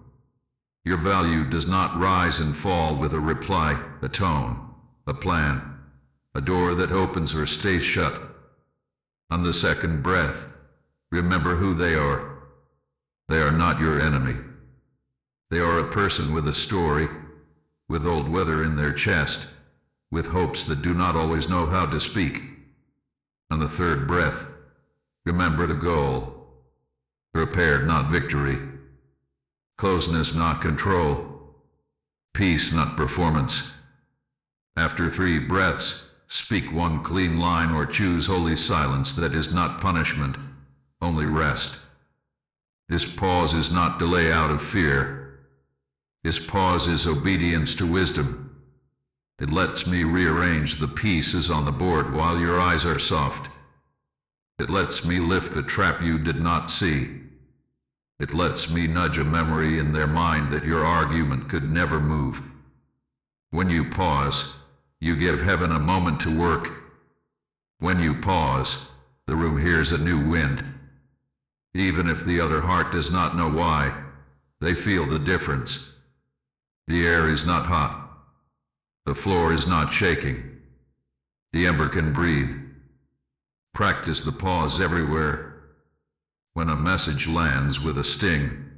Your value does not rise and fall with a reply, a tone, a plan, a door that opens or stays shut. On the second breath, remember who they are. They are not your enemy. They are a person with a story, with old weather in their chest, with hopes that do not always know how to speak. On the third breath, remember the goal. Repair, not victory. Closeness, not control. Peace, not performance. After 3 breaths, speak 1 clean line or choose holy silence that is not punishment, only rest. This pause is not delay out of fear. This pause is obedience to wisdom. It lets me rearrange the pieces on the board while your eyes are soft. It lets me lift the trap you did not see. It lets me nudge a memory in their mind that your argument could never move. When you pause, you give heaven a moment to work. When you pause, the room hears a new wind. Even if the other heart does not know why, they feel the difference. The air is not hot. The floor is not shaking. The ember can breathe. Practice the pause everywhere. When a message lands with a sting,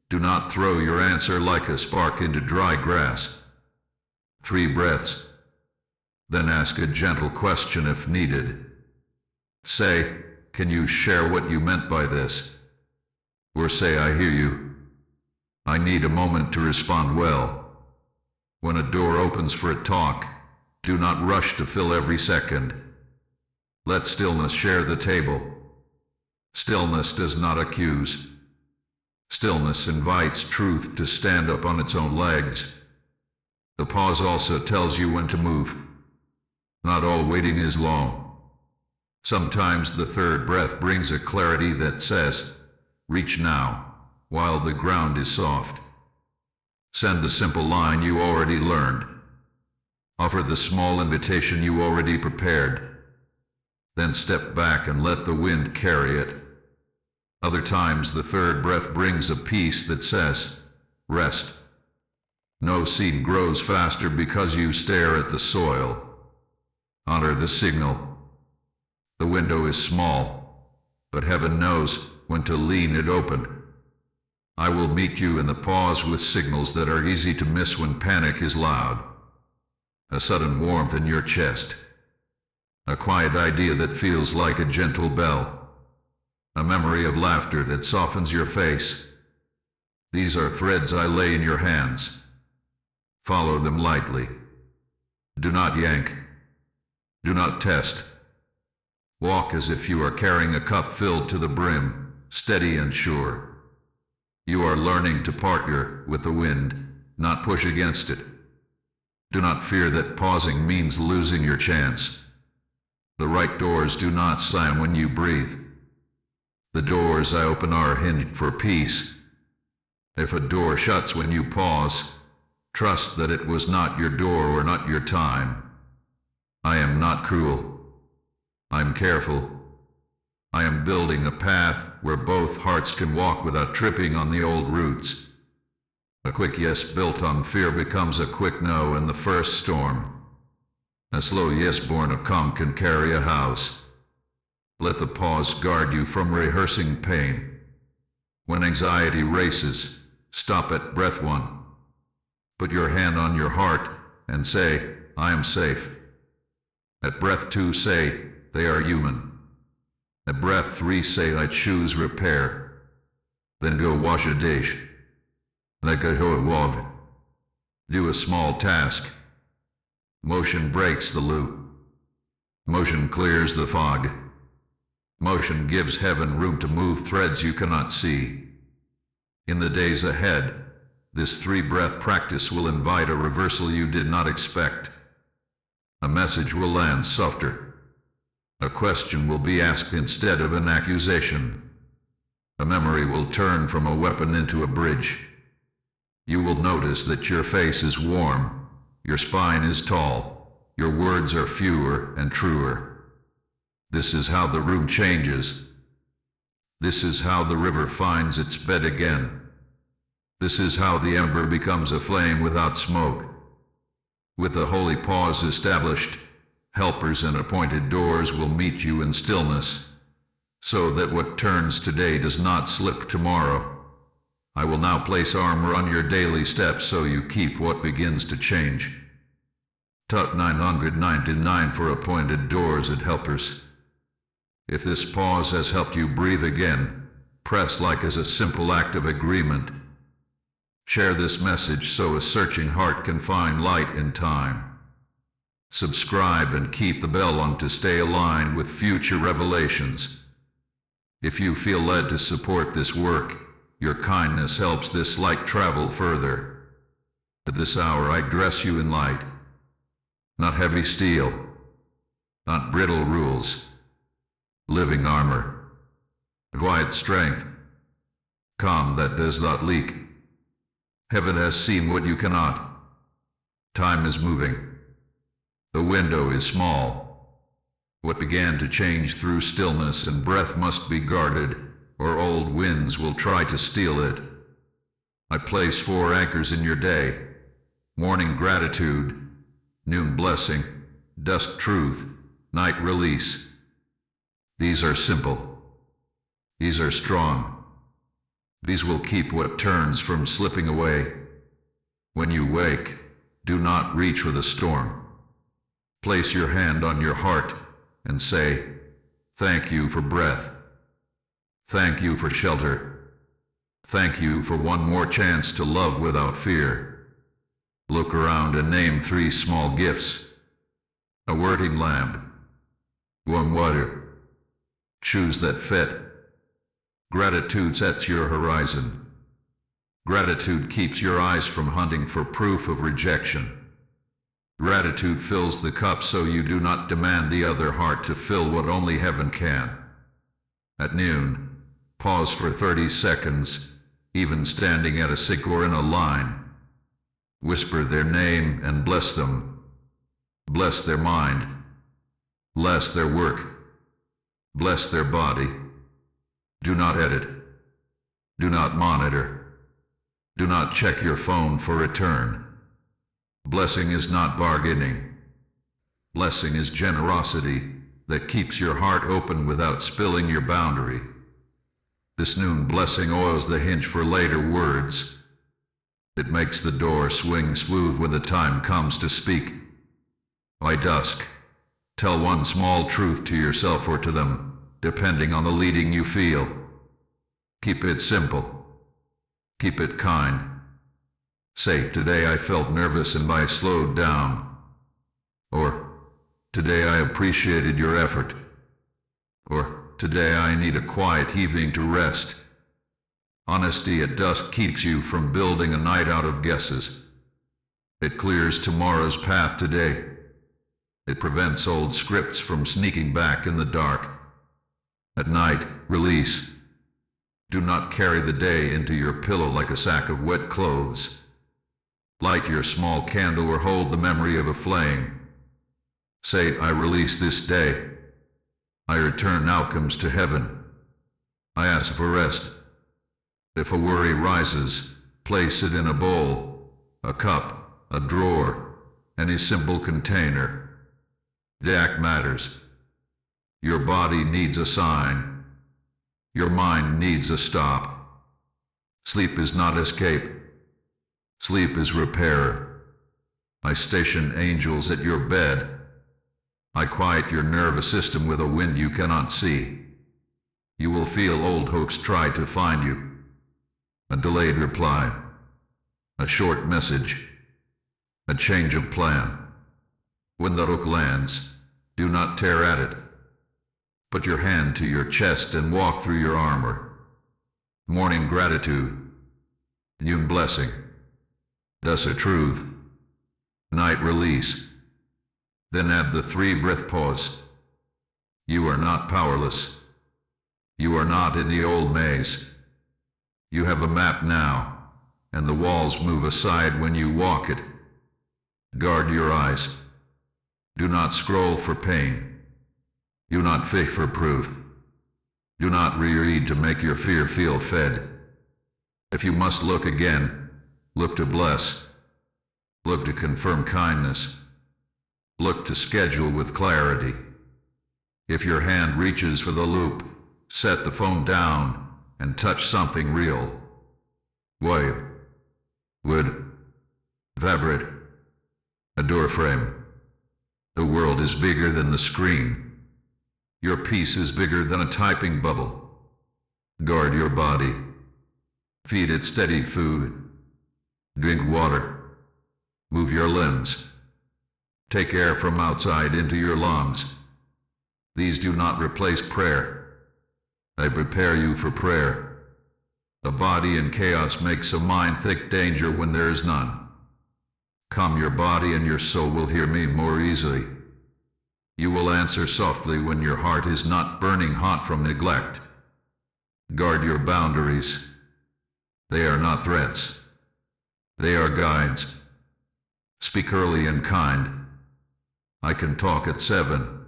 do not throw your answer like a spark into dry grass. 3 breaths. Then ask a gentle question if needed. Say, can you share what you meant by this? Or say, I hear you. I need a moment to respond well. When a door opens for a talk, do not rush to fill every second. Let stillness share the table. Stillness does not accuse. Stillness invites truth to stand up on its own legs. The pause also tells you when to move. Not all waiting is long. Sometimes the third breath brings a clarity that says, reach now, while the ground is soft. Send the simple line you already learned. Offer the small invitation you already prepared. Then step back and let the wind carry it. Other times the third breath brings a peace that says, rest. No seed grows faster because you stare at the soil. Honor the signal. The window is small, but heaven knows when to lean it open. I will meet you in the pause with signals that are easy to miss when panic is loud. A sudden warmth in your chest. A quiet idea that feels like a gentle bell. A memory of laughter that softens your face. These are threads I lay in your hands. Follow them lightly. Do not yank. Do not test. Walk as if you are carrying a cup filled to the brim, steady and sure. You are learning to partner with the wind, not push against it. Do not fear that pausing means losing your chance. The right doors do not slam when you breathe. The doors I open are hinged for peace. If a door shuts when you pause, trust that it was not your door or not your time. I am not cruel. I'm careful. I am building a path where both hearts can walk without tripping on the old roots. A quick yes built on fear becomes a quick no in the first storm. A slow yes born of calm can carry a house. Let the pause guard you from rehearsing pain. When anxiety races, stop at breath 1. Put your hand on your heart and say, I am safe. At breath 2 say, they are human. At breath 3 say, I choose repair. Then go wash a dish. Like a love. Do a small task. Motion breaks the loop. Motion clears the fog. Motion gives heaven room to move threads you cannot see. In the days ahead, this 3-breath practice will invite a reversal you did not expect. A message will land softer. A question will be asked instead of an accusation. A memory will turn from a weapon into a bridge. You will notice that your face is warm, your spine is tall, your words are fewer and truer. This is how the room changes. This is how the river finds its bed again. This is how the ember becomes a flame without smoke. With the holy pause established, helpers and appointed doors will meet you in stillness, so that what turns today does not slip tomorrow. I will now place armor on your daily steps so you keep what begins to change. Tut 999 for appointed doors and helpers. If this pause has helped you breathe again, press like as a simple act of agreement. Share this message so a searching heart can find light in time. Subscribe and keep the bell on to stay aligned with future revelations. If you feel led to support this work, your kindness helps this light travel further. At this hour I dress you in light. Not heavy steel, not brittle rules. Living armor, quiet strength, calm that does not leak. Heaven has seen what you cannot. Time is moving. The window is small. What began to change through stillness and breath must be guarded, or old winds will try to steal it. I place 4 anchors in your day. Morning gratitude, noon blessing, dusk truth, night release. These are simple. These are strong. These will keep what turns from slipping away. When you wake, do not reach for the storm. Place your hand on your heart and say, thank you for breath. Thank you for shelter. Thank you for one more chance to love without fear. Look around and name 3 small gifts. A wording lamp. Warm water. Shoes that fit. Gratitude sets your horizon. Gratitude keeps your eyes from hunting for proof of rejection. Gratitude fills the cup so you do not demand the other heart to fill what only heaven can. At noon, pause for 30 seconds, even standing at a sick or in a line. Whisper their name and bless them. Bless their mind. Bless their work. Bless their body. Do not edit. Do not monitor. Do not check your phone for return. Blessing is not bargaining. Blessing is generosity that keeps your heart open without spilling your boundary. This noon blessing oils the hinge for later words. It makes the door swing smooth when the time comes to speak. By dusk, tell one small truth to yourself or to them, depending on the leading you feel. Keep it simple. Keep it kind. Say, today I felt nervous and I slowed down. Or, today I appreciated your effort. Or, today I need a quiet evening to rest. Honesty at dusk keeps you from building a night out of guesses. It clears tomorrow's path today. It prevents old scripts from sneaking back in the dark. At night, release. Do not carry the day into your pillow like a sack of wet clothes. Light your small candle or hold the memory of a flame. Say, I release this day. I return outcomes to heaven. I ask for rest. If a worry rises, place it in a bowl, a cup, a drawer, any simple container. Jack matters. Your body needs a sign. Your mind needs a stop. Sleep is not escape. Sleep is repair. I station angels at your bed. I quiet your nervous system with a wind you cannot see. You will feel old hooks try to find you. A delayed reply. A short message. A change of plan. When the hook lands, do not tear at it. Put your hand to your chest and walk through your armor. Morning gratitude. Noon blessing. Dusk truth. Night release. Then add the 3 breath pause. You are not powerless. You are not in the old maze. You have a map now, and the walls move aside when you walk it. Guard your eyes. Do not scroll for pain. Do not fish for proof. Do not reread to make your fear feel fed. If you must look again, look to bless. Look to confirm kindness. Look to schedule with clarity. If your hand reaches for the loop, set the phone down and touch something real. Wave. Wood. Vibrate. A door frame. The world is bigger than the screen. Your peace is bigger than a typing bubble. Guard your body. Feed it steady food. Drink water. Move your limbs. Take air from outside into your lungs. These do not replace prayer. They prepare you for prayer. A body in chaos makes a mind think danger when there is none. Calm your body and your soul will hear me more easily. You will answer softly when your heart is not burning hot from neglect. Guard your boundaries. They are not threats. They are guides. Speak early and kind. I can talk at 7.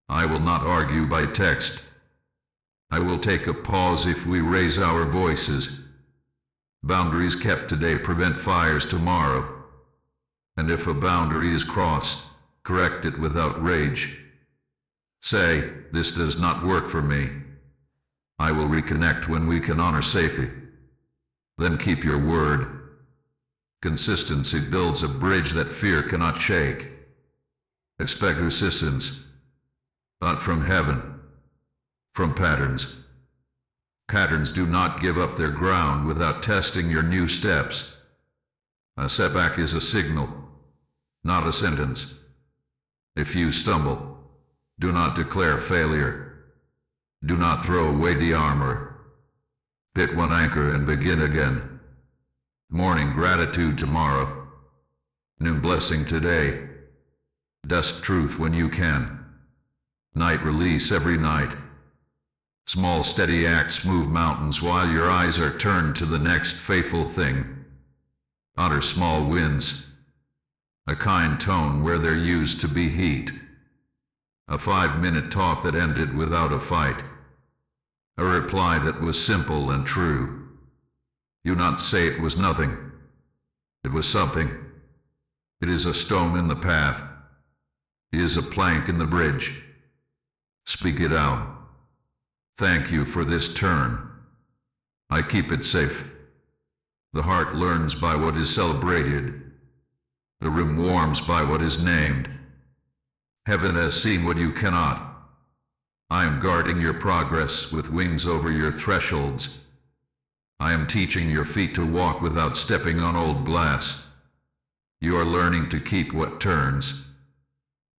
I will not argue by text. I will take a pause if we raise our voices. Boundaries kept today prevent fires tomorrow. And if a boundary is crossed, correct it without rage. Say, this does not work for me. I will reconnect when we can honor safety. Then keep your word. Consistency builds a bridge that fear cannot shake. Expect resistance, not from heaven, from patterns. Patterns do not give up their ground without testing your new steps. A setback is a signal, not a sentence. If you stumble, do not declare failure. Do not throw away the armor. Pit one anchor and begin again. Morning gratitude tomorrow. Noon blessing today. Dusk truth when you can. Night release every night. Small steady acts move mountains while your eyes are turned to the next faithful thing. Honor small wins. A kind tone where there used to be heat. A 5-minute talk that ended without a fight. A reply that was simple and true. You not say it was nothing. It was something. It is a stone in the path. It is a plank in the bridge. Speak it out. Thank you for this turn. I keep it safe. The heart learns by what is celebrated. The room warms by what is named. Heaven has seen what you cannot. I am guarding your progress with wings over your thresholds. I am teaching your feet to walk without stepping on old glass. You are learning to keep what turns.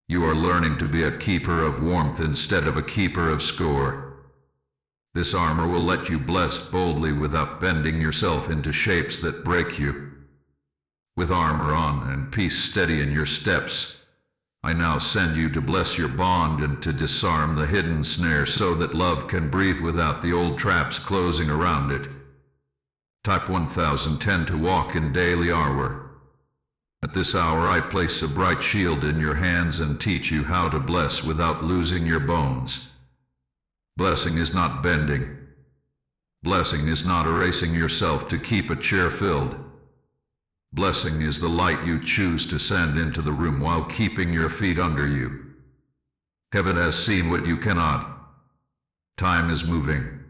You are learning to be a keeper of warmth instead of a keeper of score. This armor will let you bless boldly without bending yourself into shapes that break you. With armor on and peace steady in your steps, I now send you to bless your bond and to disarm the hidden snare so that love can breathe without the old traps closing around it. Type 1010 to walk in daily hour. At this hour I place a bright shield in your hands and teach you how to bless without losing your bones. Blessing is not bending. Blessing is not erasing yourself to keep a chair filled. Blessing is the light you choose to send into the room while keeping your feet under you. Heaven has seen what you cannot. Time is moving.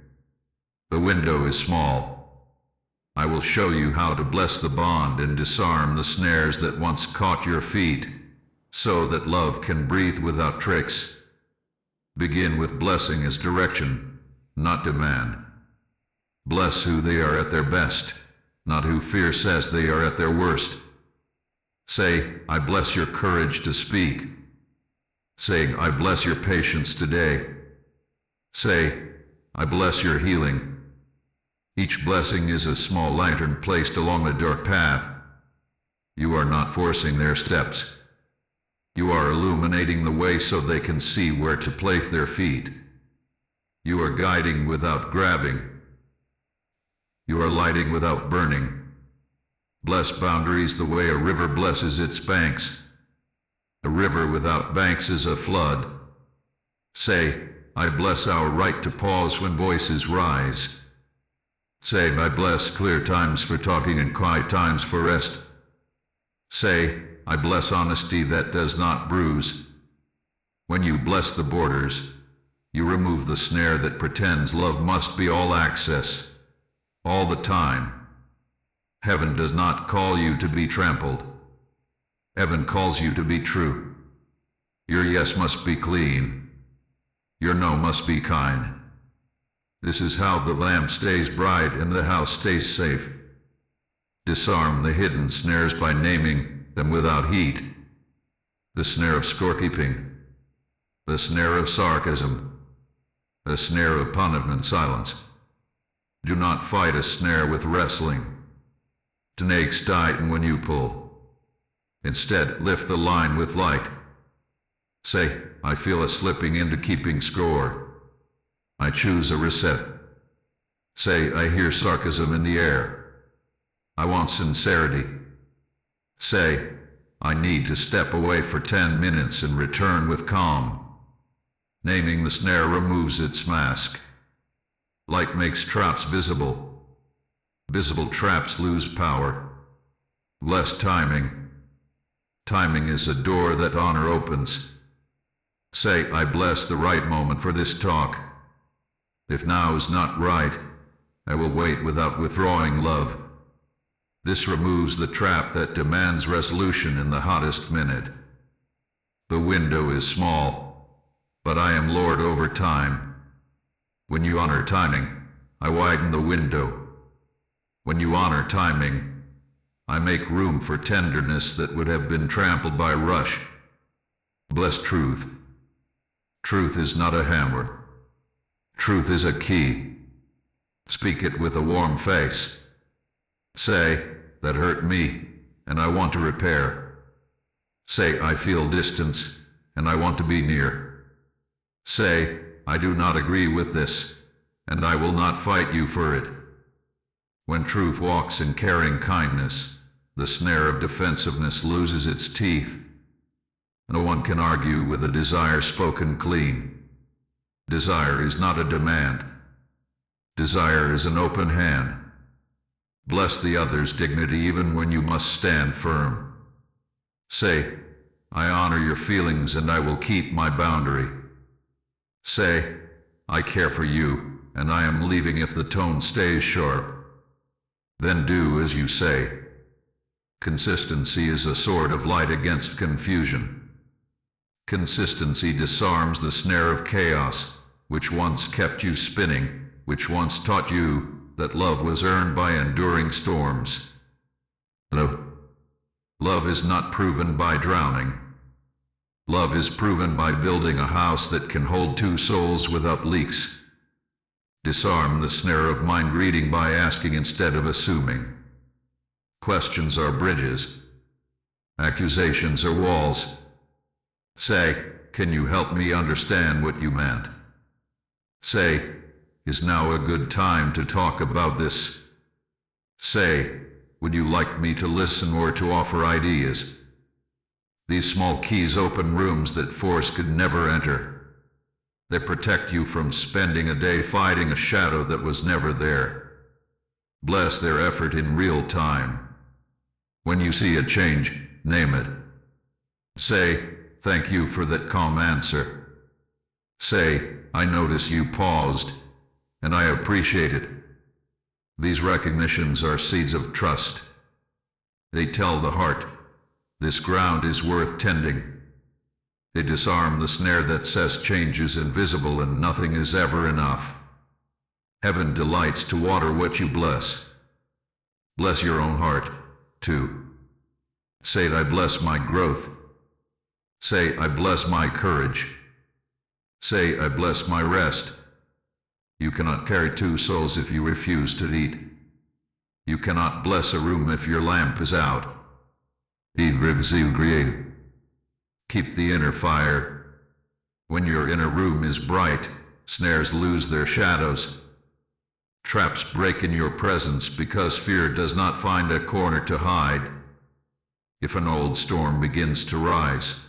The window is small. I will show you how to bless the bond and disarm the snares that once caught your feet, so that love can breathe without tricks. Begin with blessing as direction, not demand. Bless who they are at their best, not who fear says they are at their worst. Say, I bless your courage to speak. Say, I bless your patience today. Say, I bless your healing. Each blessing is a small lantern placed along a dark path. You are not forcing their steps. You are illuminating the way so they can see where to place their feet. You are guiding without grabbing. You are lighting without burning. Bless boundaries the way a river blesses its banks. A river without banks is a flood. Say, I bless our right to pause when voices rise. Say, I bless clear times for talking and quiet times for rest. Say, I bless honesty that does not bruise. When you bless the borders, you remove the snare that pretends love must be all access. All the time. Heaven does not call you to be trampled. Heaven calls you to be true. Your yes must be clean. Your no must be kind. This is how the lamp stays bright and the house stays safe. Disarm the hidden snares by naming them without heat. The snare of scorekeeping. The snare of sarcasm. The snare of punishment silence. Do not fight a snare with wrestling. Snakes tighten when you pull. Instead, lift the line with light. Say, I feel a slipping into keeping score. I choose a reset. Say, I hear sarcasm in the air. I want sincerity. Say, I need to step away for 10 minutes and return with calm. Naming the snare removes its mask. Light makes traps visible. Visible traps lose power. Bless timing. Timing is a door that honor opens. Say, I bless the right moment for this talk. If now is not right, I will wait without withdrawing love. This removes the trap that demands resolution in the hottest minute. The window is small, but I am Lord over time. When you honor timing, I widen the window. When you honor timing, I make room for tenderness that would have been trampled by rush. Bless truth. Truth is not a hammer. Truth is a key. Speak it with a warm face. Say, that hurt me, and I want to repair. Say, I feel distance, and I want to be near. Say, I do not agree with this, and I will not fight you for it. When truth walks in caring kindness, the snare of defensiveness loses its teeth. No one can argue with a desire spoken clean. Desire is not a demand. Desire is an open hand. Bless the other's dignity even when you must stand firm. Say, I honor your feelings and I will keep my boundary. Say, I care for you and I am leaving if the tone stays sharp. Then do as you say. Consistency is a sword of light against confusion. Consistency disarms the snare of chaos, which once kept you spinning, which once taught you that love was earned by enduring storms. No. Love is not proven by drowning. Love is proven by building a house that can hold two souls without leaks. Disarm the snare of mind reading by asking instead of assuming. Questions are bridges. Accusations are walls. Say, can you help me understand what you meant? Say, is now a good time to talk about this? Say, would you like me to listen or to offer ideas? These small keys open rooms that force could never enter. They protect you from spending a day fighting a shadow that was never there. Bless their effort in real time. When you see a change, name it. Say, thank you for that calm answer. Say, I notice you paused, and I appreciate it. These recognitions are seeds of trust. They tell the heart, this ground is worth tending. They disarm the snare that says change is invisible and nothing is ever enough. Heaven delights to water what you bless. Bless your own heart, too. Say, I bless my growth. Say, I bless my courage. Say, I bless my rest. You cannot carry two souls if you refuse to eat. You cannot bless a room if your lamp is out. Keep the inner fire. When your inner room is bright, snares lose their shadows. Traps break in your presence because fear does not find a corner to hide. If an old storm begins to rise,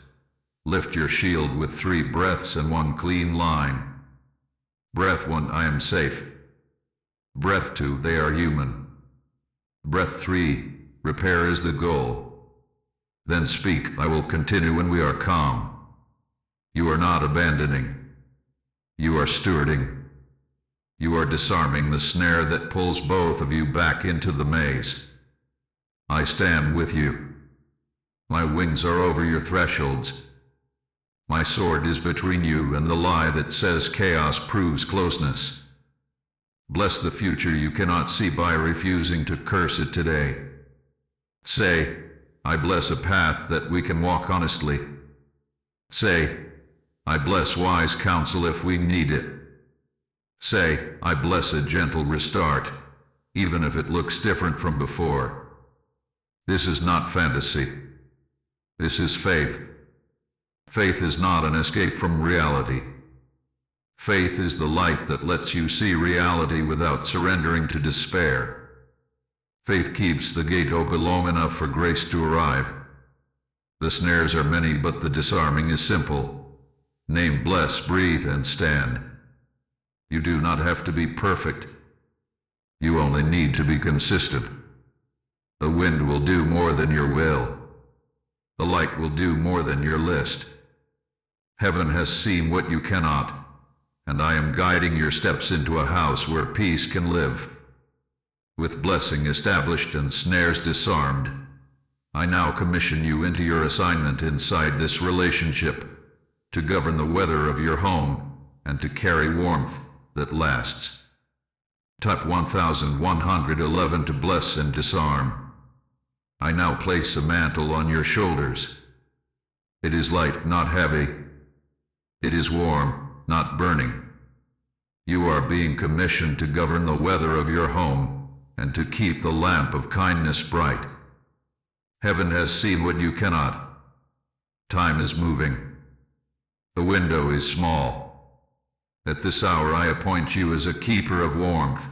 lift your shield with 3 breaths and 1 clean line. Breath 1, I am safe. Breath 2, they are human. Breath 3, repair is the goal. Then speak, I will continue when we are calm. You are not abandoning. You are stewarding. You are disarming the snare that pulls both of you back into the maze. I stand with you. My wings are over your thresholds. My sword is between you and the lie that says chaos proves closeness. Bless the future you cannot see by refusing to curse it today. Say, I bless a path that we can walk honestly. Say, I bless wise counsel if we need it. Say, I bless a gentle restart, even if it looks different from before. This is not fantasy. This is faith. Faith is not an escape from reality. Faith is the light that lets you see reality without surrendering to despair. Faith keeps the gate open long enough for grace to arrive. The snares are many, but the disarming is simple. Name, bless, breathe, and stand. You do not have to be perfect. You only need to be consistent. The wind will do more than your will. The light will do more than your list. Heaven has seen what you cannot, and I am guiding your steps into a house where peace can live. With blessing established and snares disarmed, I now commission you into your assignment inside this relationship, to govern the weather of your home and to carry warmth that lasts. Type 1111 to bless and disarm. I now place a mantle on your shoulders. It is light, not heavy. It is warm, not burning. You are being commissioned to govern the weather of your home and to keep the lamp of kindness bright. Heaven has seen what you cannot. Time is moving. The window is small. At this hour I appoint you as a keeper of warmth,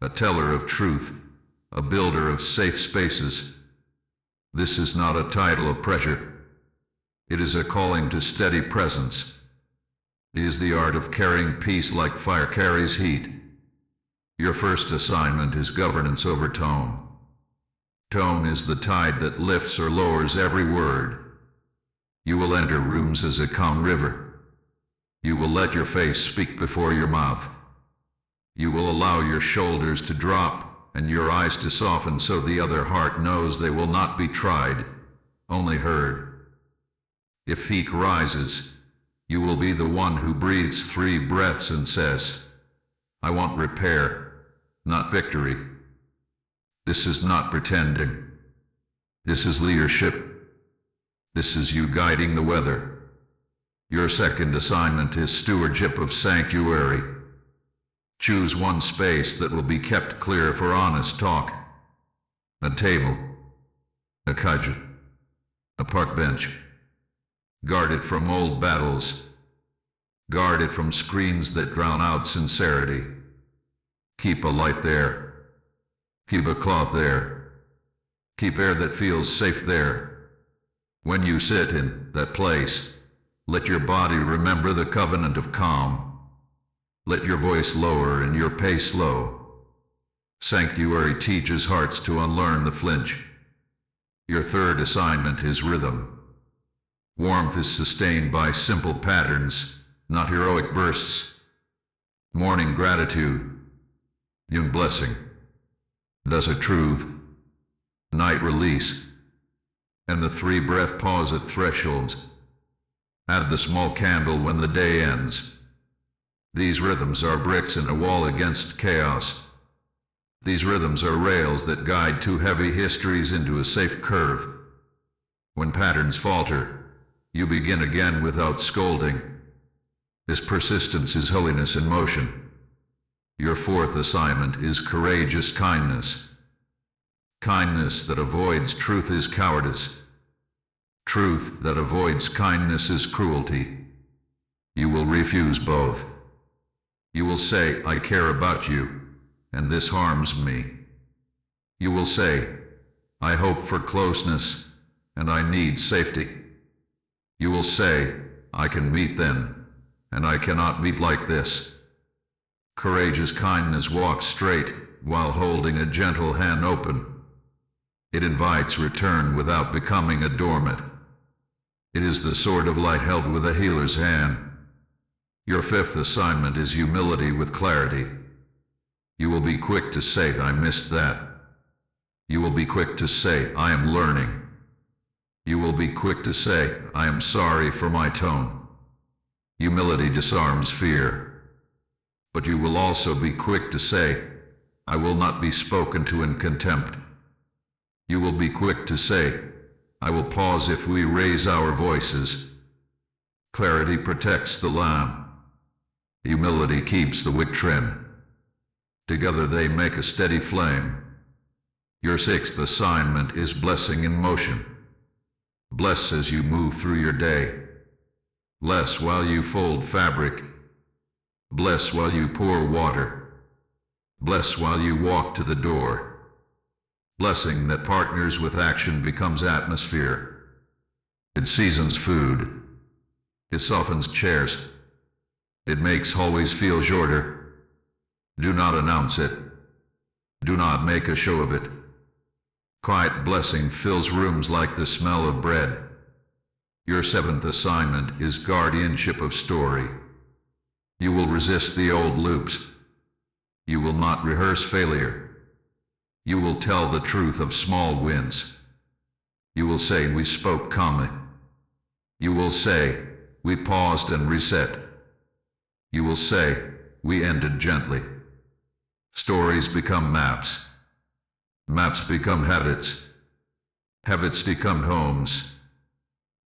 a teller of truth, a builder of safe spaces. This is not a title of pressure. It is a calling to steady presence. It is the art of carrying peace like fire carries heat. Your first assignment is governance over tone. Tone is the tide that lifts or lowers every word. You will enter rooms as a calm river. You will let your face speak before your mouth. You will allow your shoulders to drop and your eyes to soften so the other heart knows they will not be tried, only heard. If heat rises, you will be the one who breathes 3 breaths and says, I want repair, not victory. This is not pretending. This is leadership. This is you guiding the weather. Your second assignment is stewardship of sanctuary. Choose one space that will be kept clear for honest talk. A table, a cudgel, a park bench. Guard it from old battles. Guard it from screens that drown out sincerity. Keep a light there. Keep a cloth there. Keep air that feels safe there. When you sit in that place, let your body remember the covenant of calm. Let your voice lower and your pace slow. Sanctuary teaches hearts to unlearn the flinch. Your third assignment is rhythm. Warmth is sustained by simple patterns, not heroic bursts. Morning gratitude, young blessing. Does a truth, night release, and the 3-breath pause at thresholds. Add the small candle when the day ends. These rhythms are bricks in a wall against chaos. These rhythms are rails that guide 2 heavy histories into a safe curve. When patterns falter, you begin again without scolding. This persistence is holiness in motion. Your fourth assignment is courageous kindness. Kindness that avoids truth is cowardice. Truth that avoids kindness is cruelty. You will refuse both. You will say, I care about you, and this harms me. You will say, I hope for closeness, and I need safety. You will say, I can meet then, and I cannot meet like this. Courageous kindness walks straight while holding a gentle hand open. It invites return without becoming a doormat. It is the sword of light held with a healer's hand. Your fifth assignment is humility with clarity. You will be quick to say, I missed that. You will be quick to say, I am learning. You will be quick to say, I am sorry for my tone. Humility disarms fear. But you will also be quick to say, I will not be spoken to in contempt. You will be quick to say, I will pause if we raise our voices. Clarity protects the lamb. Humility keeps the wick trim. Together they make a steady flame. Your sixth assignment is blessing in motion. Bless as you move through your day. Bless while you fold fabric. Bless while you pour water. Bless while you walk to the door. Blessing that partners with action becomes atmosphere. It seasons food. It softens chairs. It makes hallways feel shorter. Do not announce it. Do not make a show of it. Quiet blessing fills rooms like the smell of bread. Your seventh assignment is guardianship of story. You will resist the old loops. You will not rehearse failure. You will tell the truth of small wins. You will say, we spoke calmly. You will say, we paused and reset. You will say, we ended gently. Stories become maps. Maps become habits. Habits become homes.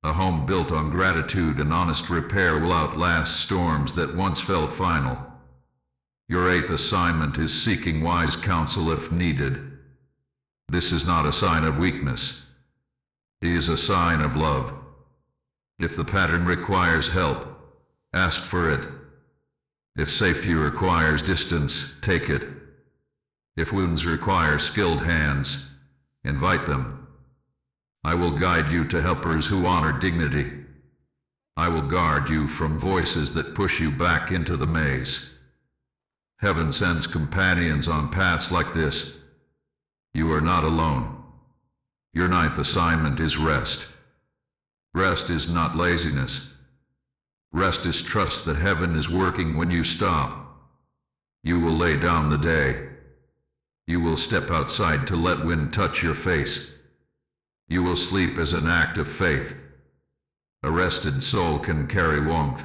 A home built on gratitude and honest repair will outlast storms that once felt final. Your eighth assignment is seeking wise counsel if needed. This is not a sign of weakness. It is a sign of love. If the pattern requires help, ask for it. If safety requires distance, take it. If wounds require skilled hands, invite them. I will guide you to helpers who honor dignity. I will guard you from voices that push you back into the maze. Heaven sends companions on paths like this. You are not alone. Your ninth assignment is rest. Rest is not laziness. Rest is trust that heaven is working when you stop. You will lay down the day. You will step outside to let wind touch your face. You will sleep as an act of faith. A rested soul can carry warmth.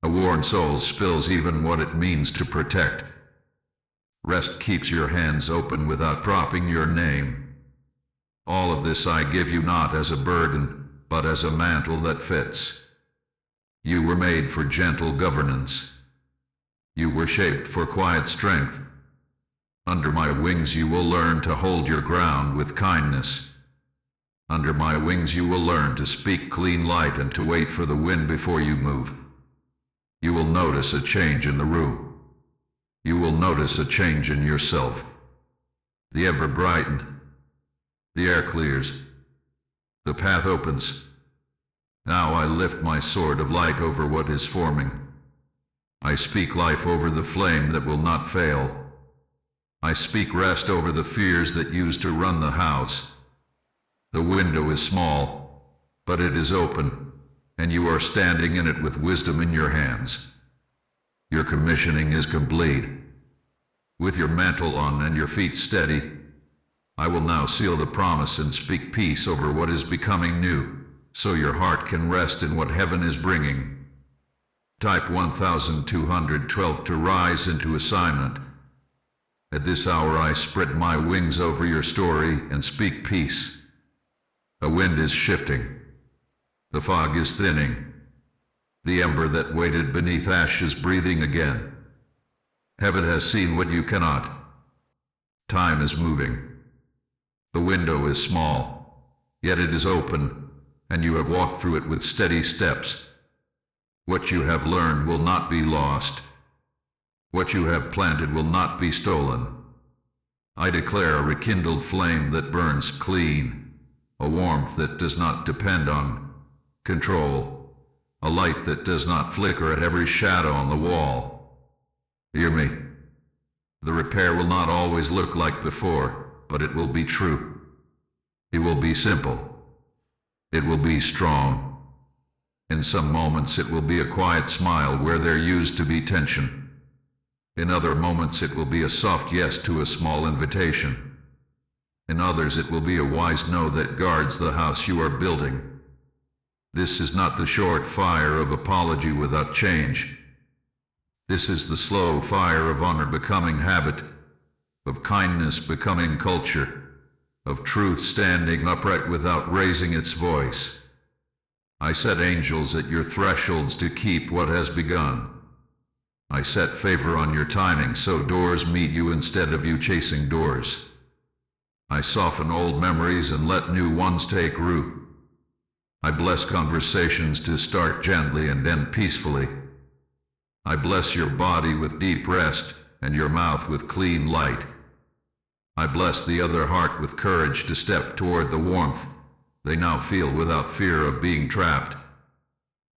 A worn soul spills even what it means to protect. Rest keeps your hands open without dropping your name. All of this I give you not as a burden, but as a mantle that fits. You were made for gentle governance. You were shaped for quiet strength. Under my wings you will learn to hold your ground with kindness. Under my wings you will learn to speak clean light and to wait for the wind before you move. You will notice a change in the room. You will notice a change in yourself. The ember brightened. The air clears. The path opens. Now I lift my sword of light over what is forming. I speak life over the flame that will not fail. I speak rest over the fears that used to run the house. The window is small, but it is open, and you are standing in it with wisdom in your hands. Your commissioning is complete. With your mantle on and your feet steady, I will now seal the promise and speak peace over what is becoming new, so your heart can rest in what heaven is bringing. Type 1212 to rise into assignment. At this hour I spread my wings over your story and speak peace. A wind is shifting. The fog is thinning. The ember that waited beneath ash is breathing again. Heaven has seen what you cannot. Time is moving. The window is small, yet it is open, and you have walked through it with steady steps. What you have learned will not be lost. What you have planted will not be stolen. I declare a rekindled flame that burns clean, a warmth that does not depend on control, a light that does not flicker at every shadow on the wall. Hear me. The repair will not always look like before, but it will be true. It will be simple. It will be strong. In some moments it will be a quiet smile where there used to be tension. In other moments it will be a soft yes to a small invitation. In others it will be a wise no that guards the house you are building. This is not the short fire of apology without change. This is the slow fire of honor becoming habit, of kindness becoming culture, of truth standing upright without raising its voice. I set angels at your thresholds to keep what has begun. I set favor on your timing so doors meet you instead of you chasing doors. I soften old memories and let new ones take root. I bless conversations to start gently and end peacefully. I bless your body with deep rest and your mouth with clean light. I bless the other heart with courage to step toward the warmth they now feel without fear of being trapped.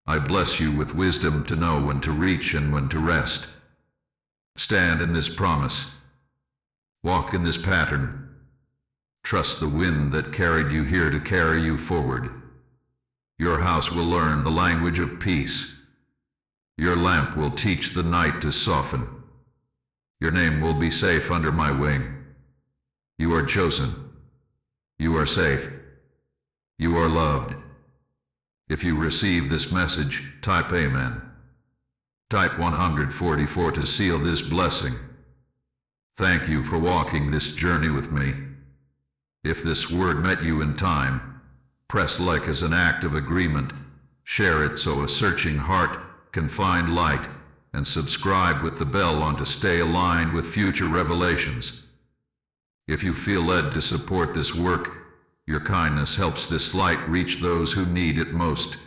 I bless you with wisdom to know when to reach and when to rest. Stand in this promise. Walk in this pattern. Trust the wind that carried you here to carry you forward. Your house will learn the language of peace. Your lamp will teach the night to soften. Your name will be safe under my wing. You are chosen. You are safe. You are loved. If you receive this message, type Amen. Type 144 to seal this blessing. Thank you for walking this journey with me. If this word met you in time, press like as an act of agreement, share it so a searching heart can find light, and subscribe with the bell on to stay aligned with future revelations. If you feel led to support this work, your kindness helps this light reach those who need it most.